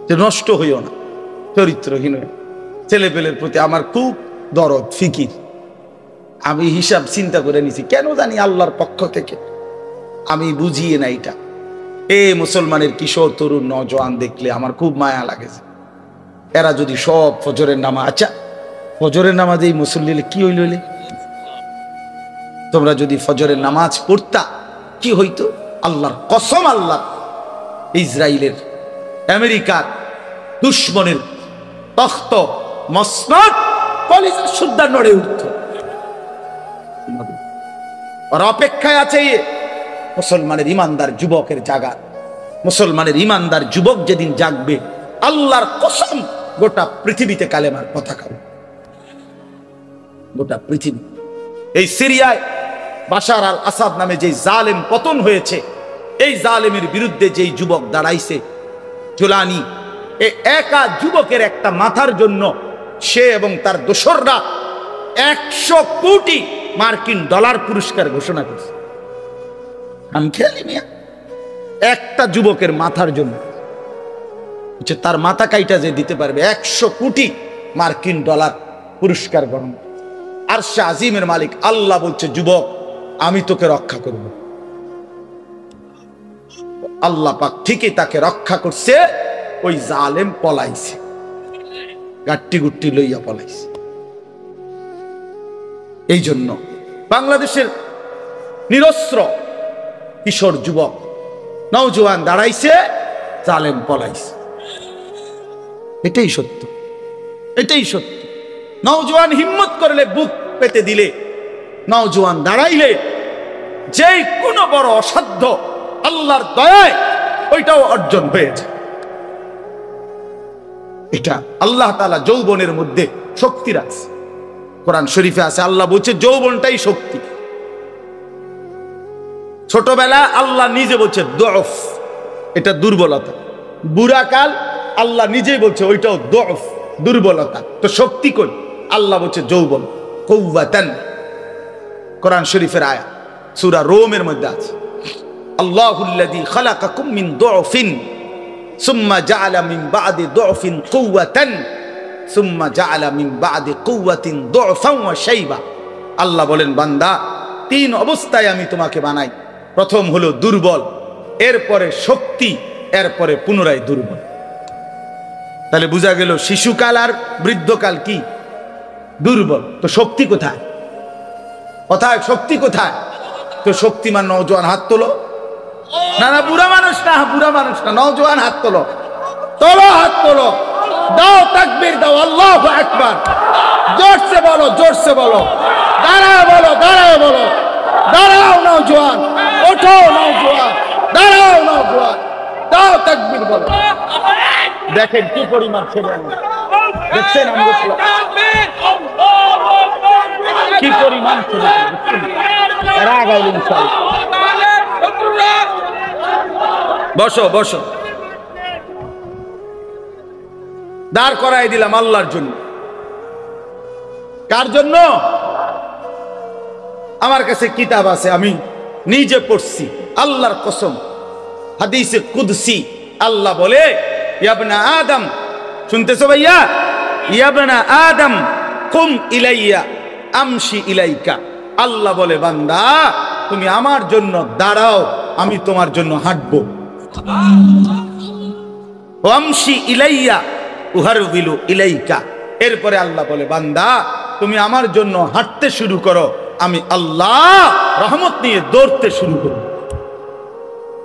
যে নষ্ট হইও না, চরিত্রহীন ছেলে পেলের প্রতি আমার খুব দরদ, ফিকির। আমি হিসাব চিন্তা করে নিছি, কেন জানি আল্লাহর পক্ষ থেকে আমি বুঝিয়ে না এটা। মুসলমানের কিশোর তরুণ নওজোয়ান দেখলে আমার খুব মায়া লাগেছে। এরা যদি সব ফজরের নামাজ, আচ্ছা ফজরের নামাজ এই মুসল্লি কি হইল, তোমরা যদি ফজরের নামাজ পড়তা কি হইতো? আল্লাহর কসম, আল্লাহ ইসরায়েলের, আমেরিকার দুশ্মনের তখ্ত মসনদ কলিজা সুদ্ধা নড়ে উঠত। আর অপেক্ষায় আছে মুসলমানের ইমানদার যুবকের জাগা। মুসলমানের ইমানদার যুবক যেদিন জাগবে, আল্লাহর কসম গোটা পৃথিবীতে কালেমার পতাকা, গোটা পৃথিবী। এই সিরিয়ায় বাশার আল আসাদ নামে যে জালেম পতন হয়েছে, এই জালেমের বিরুদ্ধে যেই যুবক দাঁড়াইছে, জুলানি, এই একা যুবকের একটা মাথার জন্য সে এবং তার দোসররা 100 কোটি মার্কিন ডলার পুরস্কার ঘোষণা করছে। আমি খেয়ালি মিয়া, একটা যুবকের মাথার জন্য তার মাথা কাইটা যে দিতে পারবে 100 কোটি মার্কিন ডলার পুরস্কার গ্রহণ। আরশে আজিমের মালিক আল্লাহ বলছে, যুবক আমি তোকে রক্ষা করব। আল্লাহ পাক ঠিকই তাকে রক্ষা করছে। ওই জালেম পলাইছে, গাট্টি গুট্টি লইয়া পলাইছে। এই জন্য বাংলাদেশের নিরস্ত্র কিশোর যুবক নওজোয়ান দাঁড়াইছে, জালেম পলাইছে। এটাই সত্য, এটাই সত্য। নওজোয়ান হিম্মত করলে, বুক পেতে দিলে, নওজোয়ান দাঁড়াইলে, যে কোনো বড় অসাধ্য আল্লাহর দয়ায় ওইটাও অর্জন হয়েছে। এটা আল্লাহ তাআলা যৌবনের মধ্যে শক্তি রাখছে। কোরআন শরীফে আছে, আল্লাহ বলছে যৌবনটাই শক্তি। ছোটবেলা আল্লাহ নিজে বলছে দফ, এটা দুর্বলতা। বুড়াকাল আল্লাহ নিজেই বলছে ওইটাও দফ, দুর্বলতা। তো শক্তি কই? আল্লাহ বলছে যৌবন, কুওয়াতান। কোরআন শরীফের আয়াত সূরা রোমের মধ্যে আছে, আল্লাহুল্লাযী খালাকাকুম মিন দুফিন সুম্মা জাআলা মিন বাদি দুফিন কুওয়াতান সুম্মা জাআলা মিন বাদি কুওয়াতিন দুফান ওয়া শাইবা। আল্লাহ বলেন, বান্দা, তিন অবস্থায় আমি তোমাকে বানাই। প্রথম হলো দুর্বল, এরপরে শক্তি, এরপরে পুনরায় দুর্বল। তাহলে বোঝা গেল শিশুকাল আর বৃদ্ধকাল কি? দুর্বল। তো শক্তি কোথায়? কোথায় শক্তি কোথায়? তো শক্তিমান নওজোয়ান হাত তোলো। না না, বুড়া মানুষ না, বুড়া মানুষ না, নওজোয়ান হাত তোলো, তোলো হাত তোলো, দাও তাকবীর দাও, আল্লাহু আকবার, জোরসে বলো, জোরসে বলো, দাঁড়াও বলো, দাঁড়াও বলো, দাঁড়াও নওজোয়ান, ওঠো নওজোয়ান, দাঁড়াও নওজোয়ান, দাও তাকবীর বলো। দেখেন কি পরিমাণ ছেলে, দেখছেন আমরা কি পরিমাণ ছেলে, এরা আগাইল ইনশাআল্লাহ। বসো বসো, দাঁড় করাই দিলাম আল্লাহর জন্য। কার জন্য? আমার কাছে কিতাব আছে, আমি নিজে পড়ছি, আল্লাহর কসম। হাদিসে কুদসি আল্লাহ বলে, ইয়া আদম, শুনতেছো ভাইয়া? ইয়া আদম কুম ইলাইয়া আমশি ইলাইকা। আল্লাহ বলে, বান্দা তুমি আমার জন্য দাঁড়াও, আমি তোমার জন্য হাঁটবো। আমশি ইলাইয়া উহারবিলু ইলাইকা। এরপরে আল্লাহ বলে, বান্দা তুমি আমার জন্য হাঁটতে শুরু করো, আমি আল্লাহ রহমত নিয়ে দৌড়তে শুরু করব।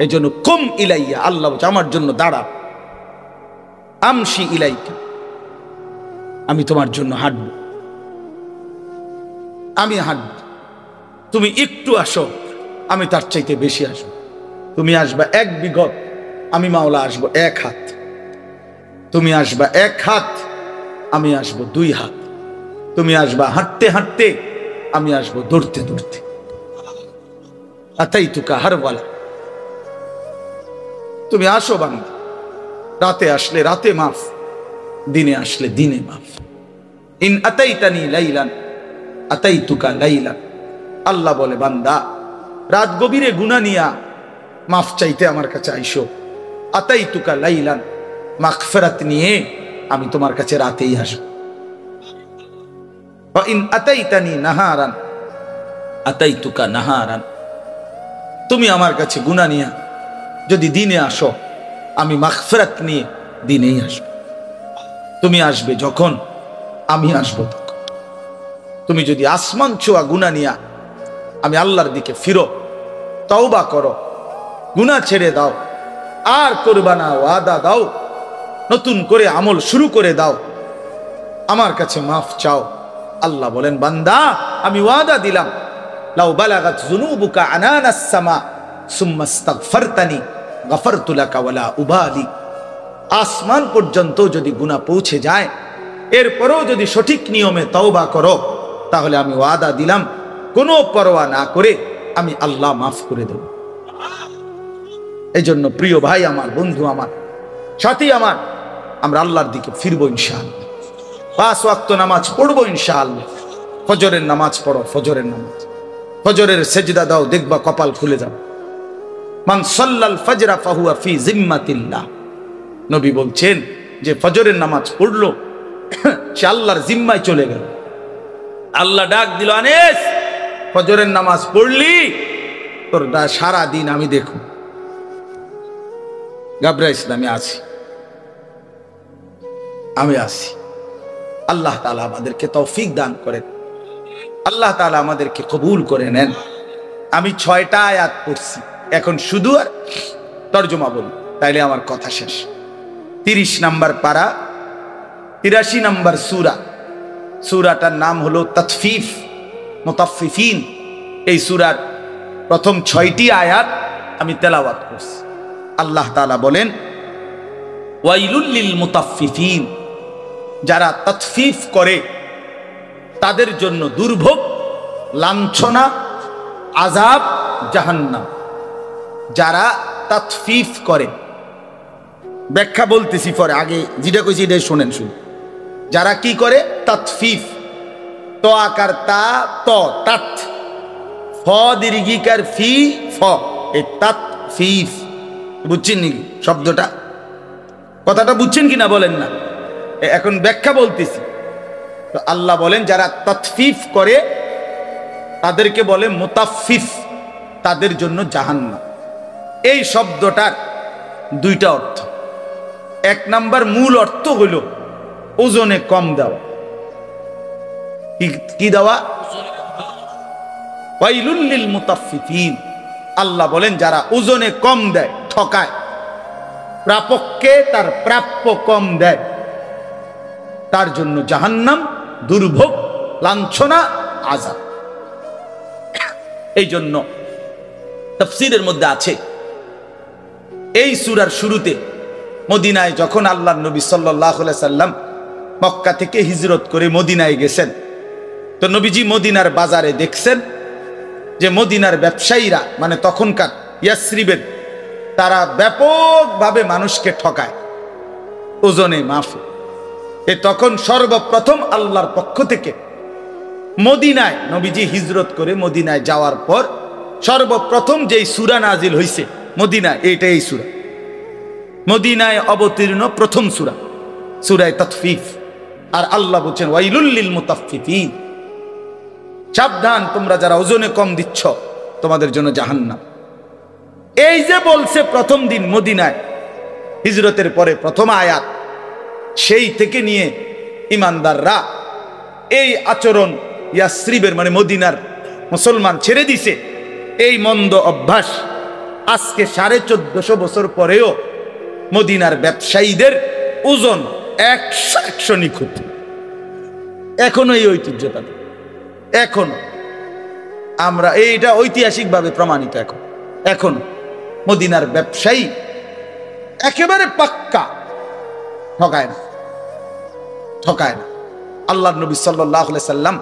এই জন্য কুম ইলাইয়া, আল্লাহ বলছে আমার জন্য দাঁড়া। আমশি ইলাইকা, আমি তোমার জন্য হাঁটব, আমি হাঁটব। তুমি একটু আসো, আমি তার চাইতে বেশি আসবো। তুমি আসবা এক বিঘত, আমি মাওলা আসবো এক হাত। তুমি আসবা এক হাত, আমি আসবো দুই হাত। তুমি আসবা হাঁটতে হাঁটতে, আমি আসবো দৌড়তে দৌড়তে। আতাইতুকা হারওয়ালা, তুমি আসো বান্দা। রাতে আসলে রাতে মাফ, দিনে আসলে দিনে মাফ। ইন আতাইতানি লাইলান আতাইতুকা লাইলান। আল্লাহ বলে, বান্দা রাত গভীরে গুনাহ নিয়া মাফ চাইতে আমার কাছে আইসো। আতাইতুকা লাইলান, মাগফিরাত নিয়ে আমি তোমার কাছে রাতেই আসবো। ওয়া ইন আতাইতানি নাহারান আতাইতুকা নাহারান। তুমি আমার কাছে গুনাহ নিয়া যদি দিনে আসো, আমি মাগফিরাত নিয়ে দিনেই আসবো। তুমি আসবে যখন, আমি আসবো তখন। তুমি যদি আসমান ছোঁয়া গুনাহ নিয়া আমি আল্লাহর দিকে ফিরো, তওবা করো, গুনাহ ছেড়ে দাও, আর করবা না, ওয়াদা দাও, নতুন করে আমল শুরু করে দাও, আমার কাছে মাফ চাও। আল্লাহ বলেন, বান্দা আমি ওয়াদা দিলাম, লাউ বালাগাত যুনুবুকা আনানাস সামা সুম্মা ইস্তাগফারতানি গফারতু লাকা ওয়ালা উবালি। আসমান পর্যন্ত যদি গুনাহ পৌঁছে যায়, এরপরেও যদি সঠিক নিয়মে তওবা করো, তাহলে আমি ওয়াদা দিলাম, কোনো পরোয়া না করে আমি আল্লাহ মাফ করে দেব। এই জন্য প্রিয় ভাই আমার, বন্ধু আমার, সাথী আমার, আমরা আল্লাহর দিকে ফিরবো ইনশাআল্লাহ। 5 ওয়াক্ত নামাজ পড়বো ইনশাআল্লাহ। ফজরের নামাজ পড়ো, ফজরের নামাজ, ফজরের সেজদা দাও, দেখবা কপাল খুলে যাবে। মান সাল্লাল ফজরা ফাহুয়া ফি জিম্মাতিল্লাহ। নবী বলছেন যে ফজরের নামাজ পড়লো, সে আল্লাহর জিম্মায় চলে গেল। আল্লাহ ডাক দিল, আনেস ফজরের নামাজ পড়লি, তোর সারা দিন আমি দেখো। ঘাবড়াইস না, আমি আছি, আমি আছি। আল্লাহ তাআলা আমাদেরকে তৌফিক দান করেন, আল্লাহ তাআলা আমাদেরকে কবুল করে নেন। আমি 6টা আয়াত পড়ছি, এখন শুধু আর তরজমা বলি, তাইলে আমার কথা শেষ। 30 নম্বর পারা, 83 নম্বর সূরা। সূরাটার নাম হলো তাতফিফ, মুতাফফিফিন। এই সূরার প্রথম 6টি আয়াত আমি তেলাওয়াত করছি। আল্লাহ তাআলা বলেন, ওয়াইলুল লিল মুতাফফিফিন, যারা তাতফিফ করে তাদের জন্য দুর্ভোগ, লাঞ্ছনা, আযাব, জাহান্নাম। যারা তাতফিফ করে, ব্যাখ্যা বলতেছি পরে, আগে যেটা কইছি এটাই শোনেন শুধু। যারা কি করে? তাতফিফ, তো আকার তা, ত তাত, ফ দীর্ঘিকার ফি, ফ, এই তাতফিফ, বুঝছেন নি শব্দটা? কথাটা বুঝছেন কিনা বলেন না? এখন ব্যাখ্যা বলতেছি। তো আল্লাহ বলেন যারা তাতফিফ করে তাদেরকে বলে মুতাফফিফ, তাদের জন্য জাহান্নাম। এই শব্দটার দুইটা অর্থ। এক নাম্বার মূল অর্থ হলো ওজনে কম দেওয়া। কি দেওয়া? ওয়াইলুল লিল মুতাফফিফিন। আল্লাহ বলেন যারা ওজনে কম দেয়, ঠকায়, প্রাপককে তার প্রাপ্য কম দেয়, তার জন্য জাহান্নাম, দুর্ভোগ, লাঞ্ছনা, আযাব। এই জন্য তাফসীরের মধ্যে আছে এই সূরার শুরুতে মদিনায় যখন আল্লাহর নবী সাল্লাল্লাহু আলাইহি সাল্লাম মক্কা থেকে হিজরত করে মদিনায় গেছেন, তো নবীজি মদিনার বাজারে দেখছেন যে মদিনার ব্যবসায়ীরা, মানে তখনকার ইয়াসরিবের, তারা ব্যাপকভাবে মানুষকে ঠকায় ওজনে মাফে। তখন সর্বপ্রথম আল্লাহর পক্ষ থেকে মদিনায় নবীজি হিজরত করে মদিনায় যাওয়ার পর সর্বপ্রথম যেই সূরা নাজিল হইছে মদিনায়, এইটাই এই সূরা, মদিনায় অবতীর্ণ প্রথম সূরা, সূরা তাতফিফ। আর আল্লাহ বলছেন ওয়াইলুল লিল মুতাফফিফিন, সাবধান তোমরা যারা ওজনে কম দিচ্ছ, তোমাদের জন্য জাহান্নাম। এই যে বলছে প্রথম দিন মদিনায় হিজরতের পরে প্রথম আয়াত, সেই থেকে নিয়ে ইমানদাররা এই আচরণ ইয়াসরিবের মানে মদিনার মুসলমান ছেড়ে দিছে। এই মন্দ অভ্যাস আজকে 1450 বছর পরেও মদিনার ব্যবসায়ীদের ওজন 100 নিখুঁত, এখনো এই ঐতিহ্যটা, এখনো আমরা এইটা ঐতিহাসিকভাবে প্রমাণিত। এখন মদিনার ব্যবসায়ী একেবারে পাক্কা ঠকায় না, ঠকায় না। আল্লাহর নবী সাল্লাল্লাহু আলাইহি সাল্লাম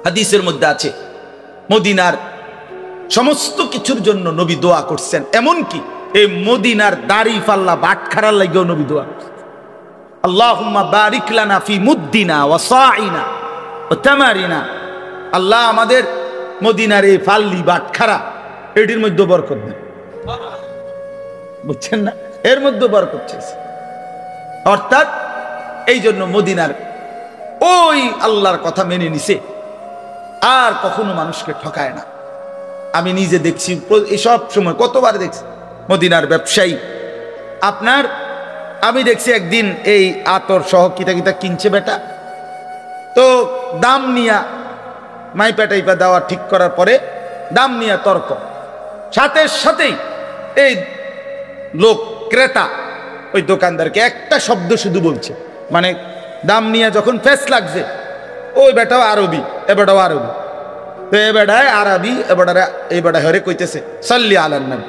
হাদিসের মধ্যে আছে মদিনার সমস্ত কিছুর জন্য নবী দোয়া করছেন, এমনকি এই মদিনার দাড়ি পাল্লা বাটখারার লাগেও নবী দোয়া করছেন। আল্লাহুম্মা বারিক লানা ফি মুদ্দিনা ওয়া সাইনা ওয়া তামারিনা, আল্লাহ আমাদের মদিনার এই ফাল্লি বাটখারা এটির মধ্যে বরকত দেন। বুঝছেন না? এর মধ্যে বরকত চাইছে। অর্থাৎ এই জন্য মদিনার ওই আল্লাহর কথা মেনে নিছে, আর কখনো মানুষকে ঠকায় না। আমি নিজে দেখছি, সব সময় কতবার দেখছি মদিনার ব্যবসায়ী আপনার, আমি দেখছি একদিন এই আতর সহ কিতা কিতা কিনছে বেটা, তো দাম নিয়া মাইপা টাইপা দেওয়া ঠিক করার পরে দাম নিয়া তর্ক, সাথে সাথেই এই লোক ক্রেতা ওই দোকানদারকে একটা শব্দ শুধু বলছে, মানে দাম নিয়ে যখন ফেস লাগছে, ওই বেটাও আরবি, এ বেটাও আরবি, তো এ বেটায় আরবি, এই বেটা হরে কইতেছে সাল্লি আলান নবী,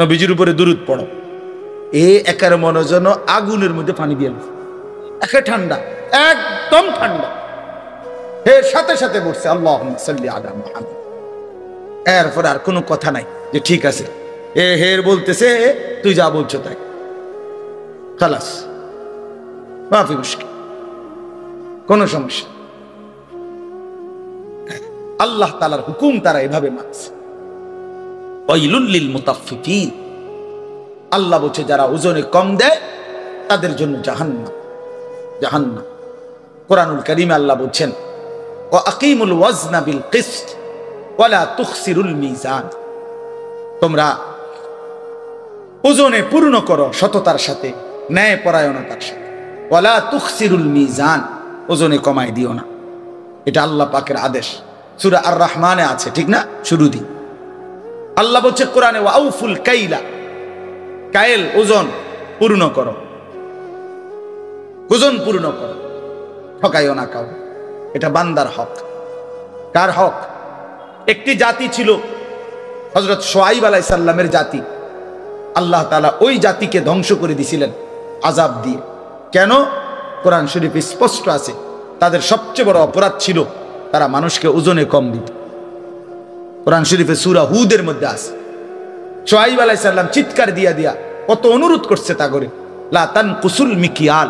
নবীজির উপরে দুরূদ পড়ো। এ একার মনে যেন আগুনের মধ্যে পানি দিয়ে একে ঠান্ডা, একদম ঠান্ডা। এর সাথে সাথে বলছে আল্লাহুম্মা সাল্লি আলা মুহাম্মাদ। এরপর আর কোনো কথা নাই যে ঠিক আছে, এ হের বলতেছে তুই যা বলছো তাই, খালাস, মাফি মুশকিল, কোনো সমস্যা। আল্লাহ তাআলার হুকুম তারা এভাবে মানছে। ওয়াইলুল লিল মুতাফফিফিন, আল্লাহ বলছে যারা ওজনে কম দেয় তাদের জন্য জাহান্নাম, জাহান্নাম। কোরআনুল কারীমে আল্লাহ বলছেন ওয়া আকিমুল ওয়াজনা বিল কিসত ওয়া লা তুখসিরুল মিজান, তোমরা ওজনে পূর্ণ করো সততার সাথে, ন্যায় পরায়ণতার সাথে। ওয়া লা তুখসিরুল মিজান, ওজনে কমাই দিও না। এটা আল্লাহ পাকের আদেশ, সূরা আর রহমানে আছে, ঠিক না? শুরু দি আল্লাহ বলছে কোরআনে ওয়া আউফুল কাইলা, কায়েল ওজন পূর্ণ করো, ওজন পূর্ণ করো, ঠকাইও না কাউ। এটা বান্দার হক। কার হক? একটি জাতি ছিল হযরত শুআয়ব আলাইহিস সালামের জাতি, আল্লাহ তাআলা ওই জাতিকে ধ্বংস করে দিয়েছিলেন আযাব দিয়ে। কেন? কোরআন শরীফে স্পষ্ট আছে, তাদের সবচেয়ে বড় অপরাধ ছিল তারা মানুষকে ওজনে কম দিত। কোরআন শরীফে সূরা হুদের মধ্যে আছে, শুআয়ব আলাইহিস সালাম চিৎকার দিয়া দিয়া কত অনুরোধ করছে তা করে, লা তানকুসুল মিকিয়াল,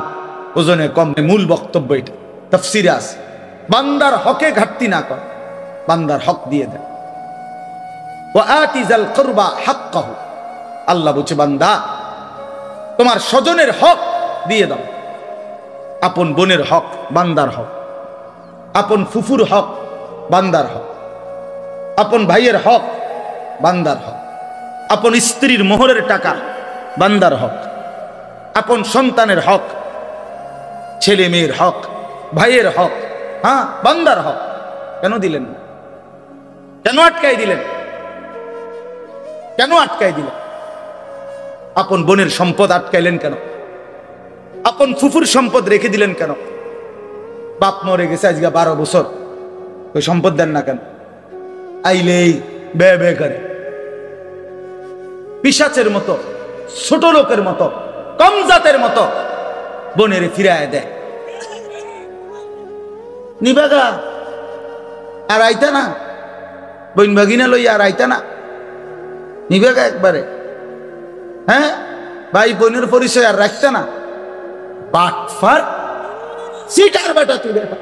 ওজনে কম। মূল বক্তব্য এটা, তাফসীরে আছে, বান্দার হকে ঘাটতি না কর, বান্দার হক দিয়ে দেয়। ওয়া আতিজাল কুরবা হাক্কাহু, আল্লাহ বলছে বান্দা তোমার স্বজনের হক দিয়ে দাও। আপন বোনের হক বান্দার হক, আপন ফুফুর হক বান্দার হক, আপন ভাইয়ের হক বান্দার হক, আপন স্ত্রীর মোহরের টাকা বান্দার হক, আপন সন্তানের হক, ছেলে মেয়ের হক, ভাইয়ের হক, হ্যাঁ বান্দার হক। কেন দিলেন? কেন আটকাই দিলেন? কেন আটকাই দিলেন? আপন বোনের সম্পদ আটকাইলেন কেন? আপন ফুফুর সম্পদ রেখে দিলেন কেন? বাপ মরে গেছে আজকে 12 বছর, ওই সম্পদ দেন না কেন? আইলেই বে বে করে পিশাচের মতো, ছোট লোকের মতো, কম জাতের মতো বোনের ফিরায় দেয়। নিবাগা আর আইতা না, বোন বাগিনা লইয়া আর আইতা না, নিবাগা একবারে। হ্যাঁ, ভাই বোনের পরিচয় আর রাখতে না। বাটফার সিটার বেটা তুই বেটা,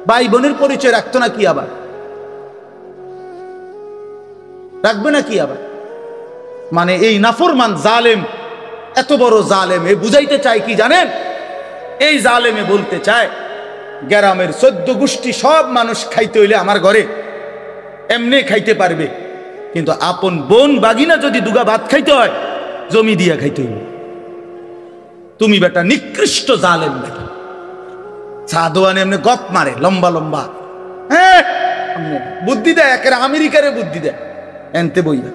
ভাই বোনের পরিচয় রাখতো না কি আবার? রাখবে না কি আবার? মানে এই নাফরমান জালেম, এত বড় জালেম, এ বুঝাইতে চায় কি জানেন? এই জালেমে বলতে চায় গ্রামের 14 গোষ্ঠী সব মানুষ খাইতে হইলে আমার ঘরে এমনি খাইতে পারবে, কিন্তু আপন বোন বাগিনা যদি দুগা ভাত খাইতে হয় জমি দিয়া খাইতে হইবে। তুমি বেটা নিকৃষ্ট জালেম বেটা। সাদোয়ান এমনি গপ মারে লম্বা লম্বা, হ্যাঁ বুদ্ধি দেয়, একের আমেরিকারে বুদ্ধি দেয়। এনতে বইয়া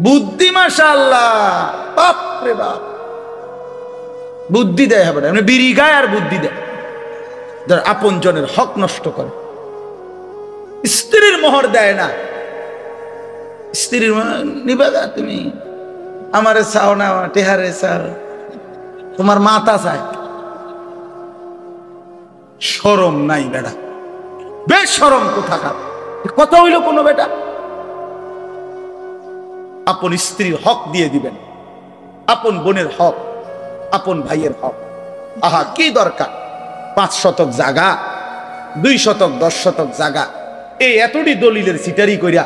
বুদ্ধি মাশাআল্লাহ, বাপ রে বাপ, বুদ্ধি দেয় হবে এমনি বিড়ি গায় আর বুদ্ধি দেয়। যারা আপন জনের হক নষ্ট করে, স্ত্রীর মোহর দেয় না। স্ত্রীর নিবাগা তুমি আমারে চাও না, টেহারে চাও, তোমার মাথা চায়। শরম নাই বেটা, বেশ শরম কোথাকার কথা হইল কোনো বেটা? আপন স্ত্রীর হক দিয়ে দিবেন, আপন বোনের হক, আপন ভাইয়ের হক। আহা কি দরকার 5 শতক জায়গা, 2 শতক 10 শতক জায়গা, এই এতটি দলিলের সিটারি কইরা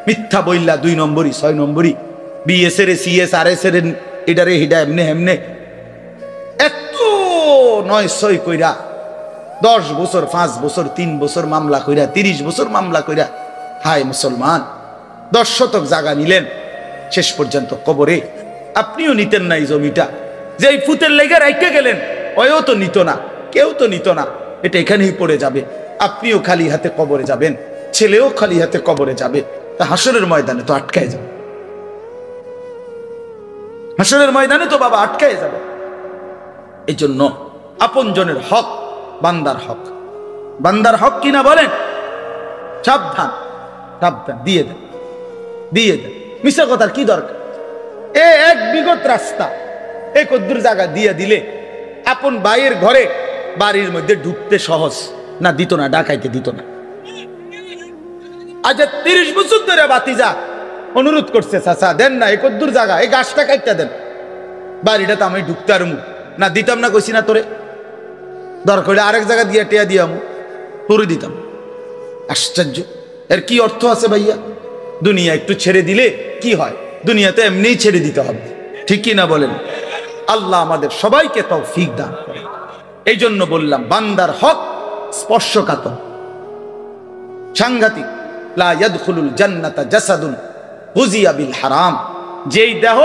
মিথ্যা বইল্লা 2 নম্বরই 6 নম্বরই বিএস এর সিএস আর এস এর এটারে হিডা এমনে এমনে এত 9-6 কইরা 10 বছর 5 বছর 3 বছর মামলা কইরা 30 বছর মামলা কইরা, হায় মুসলমান 10 শতক জায়গা নিলেন, শেষ পর্যন্ত কবরে। আপনিও নিতেন না এই জমিটা, যে এই ফুতের লেগে রাইখে গেলেন, ওও তো নিত না, কেউ তো নিত না, এটা এখানেই পড়ে যাবে। আপনিও খালি হাতে কবরে যাবেন, ছেলেও খালি হাতে কবরে যাবে। তা হাসরের ময়দানে তো আটকায় যাবে, হাসরের ময়দানে তো বাবা আটকায় যাবে। এই জন্য আপন জনের হক বান্দার হক, বান্দার হক কিনা বলেন? সাবধান সাবধান, দিয়ে দেন, দিয়ে দেন। মিশা কথার কি দরকার? এক বিগত রাস্তা, এক কদ্দুর জায়গা দিয়ে দিলে আপন ভাইয়ের ঘরে বাড়ির মধ্যে ঢুকতে সহজ না? দিত না, ডাকাইতে দিত না। আচ্ছা 30 বছর ধরে বাতিজা অনুরোধ করছে, চাচা দেন না, এক কদ্দুর জায়গা, এই গাছটা কাটতে দেন, বাড়িটা তো আমি ঢুকতে আর না, দিতাম না, কইছি না তোরে, দরকার হলে আরেক জায়গা দিয়ে টিয়া দিয়াম, তোরে দিতাম। আশ্চর্য, এর কি অর্থ আছে ভাইয়া? দুনিয়া একটু ছেড়ে দিলে কি হয়? দুনিয়াতে এমনিই ছেড়ে দিতে হবে, ঠিক কি না বলেন? আল্লাহ আমাদের সবাইকে তৌফিক দান করে। এই জন্য বললাম বান্দার হক স্পর্শকাতর, সাংঘাতিক। লা ইয়াদখুলুল জান্নাতা জাসাদুন গুযিয়া বিল হারাম, যেই দেহ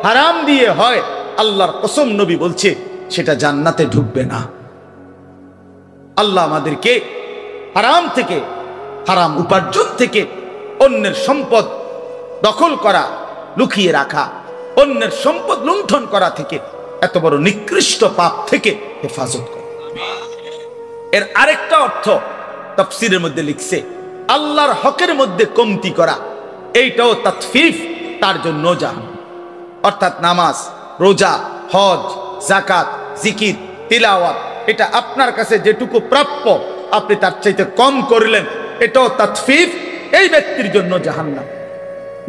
হারাম দিয়ে হয়, আল্লাহর কসম নবী বলছে সেটা জান্নাতে ঢুকবে না। আল্লাহ আমাদেরকে হারাম থেকে, হারাম উপার্জন থেকে, অন্যের সম্পদ দখল করা, লুকিয়ে রাখা, অন্যের সম্পদ লুণ্ঠন করা থেকে, এত বড় নিকৃষ্ট পাপ থেকে হেফাজত করে। এর আরেকটা অর্থ তাফসীরের মধ্যে লিখছে, আল্লাহর হকের মধ্যে কমতি করা, এইটাও তাতফিফ, তার জন্য জাহান্নাম। অর্থাৎ নামাজ, রোজা, হজ, যাকাত, জিকির, তিলাওয়াত, এটা আপনার কাছে যেটুকু প্রাপ্য আপনি তার চাইতে কম করলেন, এটাও তাতফিফ, এই ব্যক্তির জন্য জাহান্নাম।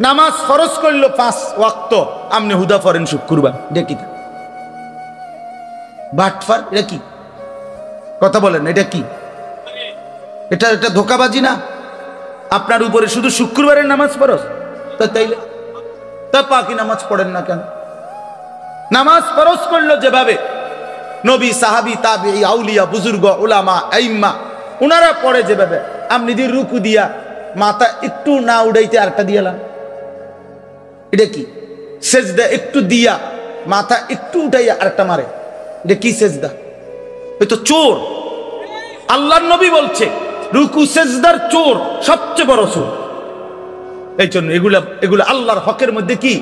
নামাজ ফরজ করলো 5 ওয়াক্ত, আপনি হুদা পড়েন শুক্রবার, দেখি বাটফার, এটা কি কথা বলেন? এটা কি? এটা এটা ধোকাবাজি না? আপনার উপরে শুধু শুক্রবারের নামাজ ফরজ, তা তাইলে তা পাকি নামাজ পড়েন না কেন? নামাজ ফরজ করলো যেভাবে, নবী, সাহাবী, তাবিঈ, আউলিয়া, বুজুর্গ, উলামা, আইম্মা ওনারা পড়ে যেভাবে, আপনি যদি রুকু দিয়া মাথা একটু না উড়াইতে আরেকটা দিয়ালাম, এটা কি? সেজদা একটু দিয়া মাথা একটু উঠাইয়া আরেকটা মারে, এটা কি সেজদা? এ তো চোর। আল্লাহর নবী বলছে রুকু সেজদার চোর, সবচেয়ে বড় চোর। এই জন্য এগুলা আল্লাহর হকের মধ্যে কি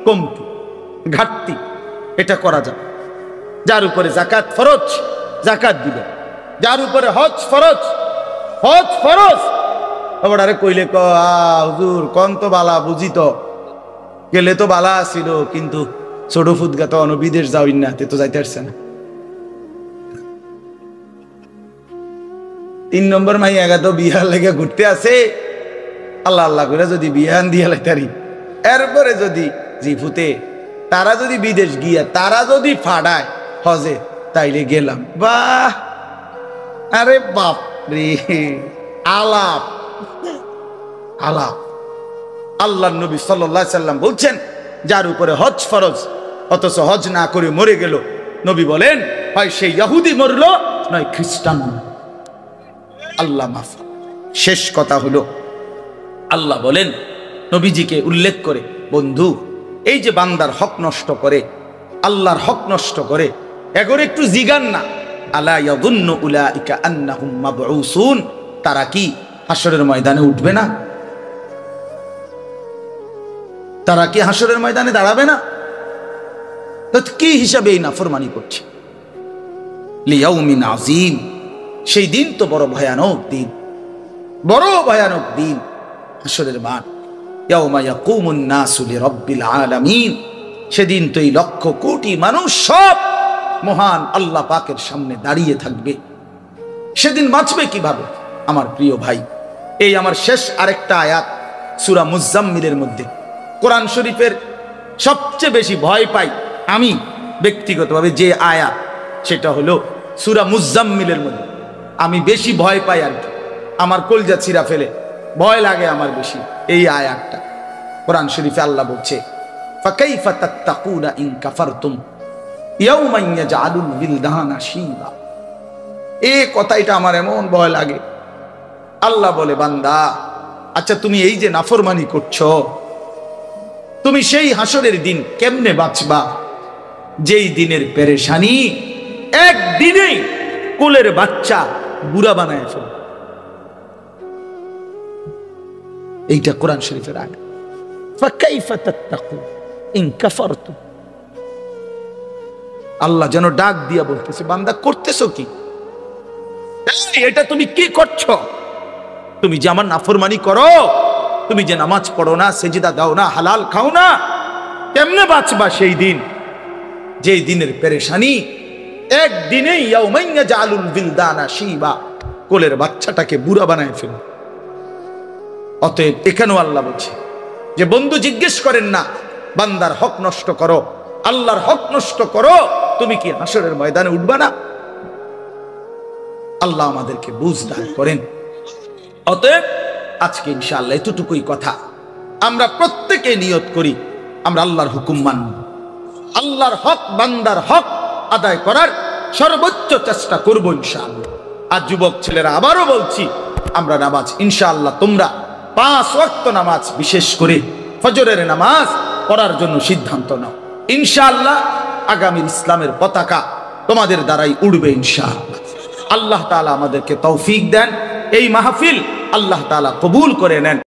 কমতি, ঘাটতি, এটা করা যায়। যার উপরে যাকাত ফরজ, যাকাত দিবে। যার উপরে হজ ফরজ, হজ ফরজ। আরে কইলে হুজুর কোন তো বালা, বুঝি তো গেলে তো বালা ছিল, কিন্তু ছোট ফুদগা তো বিদেশ যাওই না, তে তো যাইতে পারছে না। 3 নম্বর মাই এগা তো বিহার লেগে ঘুরতে আছে, আল্লাহ আল্লাহ করে যদি বিহান দিয়ে লাইতারি, এরপরে যদি জিফুতে তারা যদি বিদেশ গিয়া তারা যদি ফাড়ায় হজে, তাইলে গেলাম। বাহ, আরে বাপ রে, আলাপ আলাপ। আল্লাহর নবী সাল্লাল্লাহু আলাইহি সাল্লাম বলছেন যার উপরে হজ ফরজ অথচ হজ না করে মরে গেল, নবী বলেন হয় সেই ইহুদি মরলো নয় খ্রিস্টান। আল্লাহ মাফ। শেষ কথা হলো, আল্লাহ বলেন নবীজিকে উল্লেখ করে, বন্ধু এই যে বান্দার হক নষ্ট করে, আল্লাহর হক নষ্ট করে, এগোর একটু জিগান না। আলা ইয়াযুন্নু উলাইকা আন্নাহুম মাবউসুন, তারা কি হাসরের ময়দানে উঠবে না? তারা কি হাসরের ময়দানে দাঁড়াবে না? তো কি হিসাবে এই নাফরমানি করছে? লিয়াউমিন আযীম, সেই দিন তো বড় ভয়ানক দিন, বড় ভয়ানক দিন, হাসরের মাঠ। ইয়াউমা ইয়াকুমুন নাসু লিরাব্বিল আলামিন, সেদিন তো এই লক্ষ কোটি মানুষ সব মহান আল্লাহ পাকের সামনে দাঁড়িয়ে থাকবে। সেদিন বাঁচবে কিভাবে? আমার প্রিয় ভাই, এই আমার শেষ আরেকটা আয়াত সূরা মুজাম্মিলের মধ্যে, কোরআন শরীফের সবচেয়ে বেশি ভয় পাই আমি ব্যক্তিগতভাবে যে আয়াত, সেটা হলো সূরা মুজাম্মিলের মধ্যে আমি বেশি ভয় পাই আর কি, আমার কলজা ছিঁড়া ফেলে ভয় লাগে আমার বেশি এই আয়াতটা। কোরআন শরীফে আল্লাহ বলছে ফাকাইফা তাত্তাকুনা ইন কাফারতুম ইয়াউমান ইয়াজআলুল বিলদানা শিবা। এই কথাটা আমার এমন ভয় লাগে। আল্লাহ বলে, বান্দা আচ্ছা তুমি এই যে নাফরমানি করছো, তুমি সেই হাসরের দিন কেমনে বাঁচবা যেই দিনের পেরেশানি একদিনেই কোলের বাচ্চা বুড়া বানায় ফেলে। এইটা কোরআন শরীফের আয়াত। ফাকাইফা তাত্তাকুন ইন কাফারতুম। আল্লাহ যেন ডাক দিয়া বলতেছে, বান্দা করতেছো কি? এটা তুমি কি করছো? তুমি যে আমার নাফরমানি করো, তুমি যে নামাজ পড়ো না, সেজদা দাও না, হালাল খাও না, কেমনে বাঁচবা সেই দিন যেই দিনের পেরেশানি একদিনেই ইয়াউমান ইয়াজআলুল বিলদানা শিবা, কোলের বাচ্চাটাকে বুড়া বানায় ফেলে। অতএব এখানেও আল্লাহ বলছে যে বন্ধু জিজ্ঞেস করেন না, বান্দার হক নষ্ট করো, আল্লাহর হক নষ্ট করো, তুমি কি হাসরের ময়দানে উঠবা না? আল্লাহ আমাদেরকে বুঝ দান করেন। অতএব আজকে ইনশাআল্লাহ এতটুকুই কথা। আমরা প্রত্যেকে নিয়ত করি আমরা আল্লাহর হুকুম মানব, আল্লাহর হক, বান্দার হক আদায় করার সর্বোচ্চ চেষ্টা করব ইনশাআল্লাহ। আর যুবক ছেলেরা আবারও বলছি, আমরা নামাজ ইনশাআল্লাহ তোমরা 5 ওয়াক্ত নামাজ, বিশেষ করে ফজরের নামাজ পড়ার জন্য সিদ্ধান্ত নাও। ইনশাআল্লাহ আগামী ইসলামের পতাকা তোমাদের দ্বারাই উড়বে ইনশাআল্লাহ। আল্লাহ তাআলা আমাদেরকে তৌফিক দেন, এই মাহফিল আল্লাহ তাআলা কবুল করে নেন।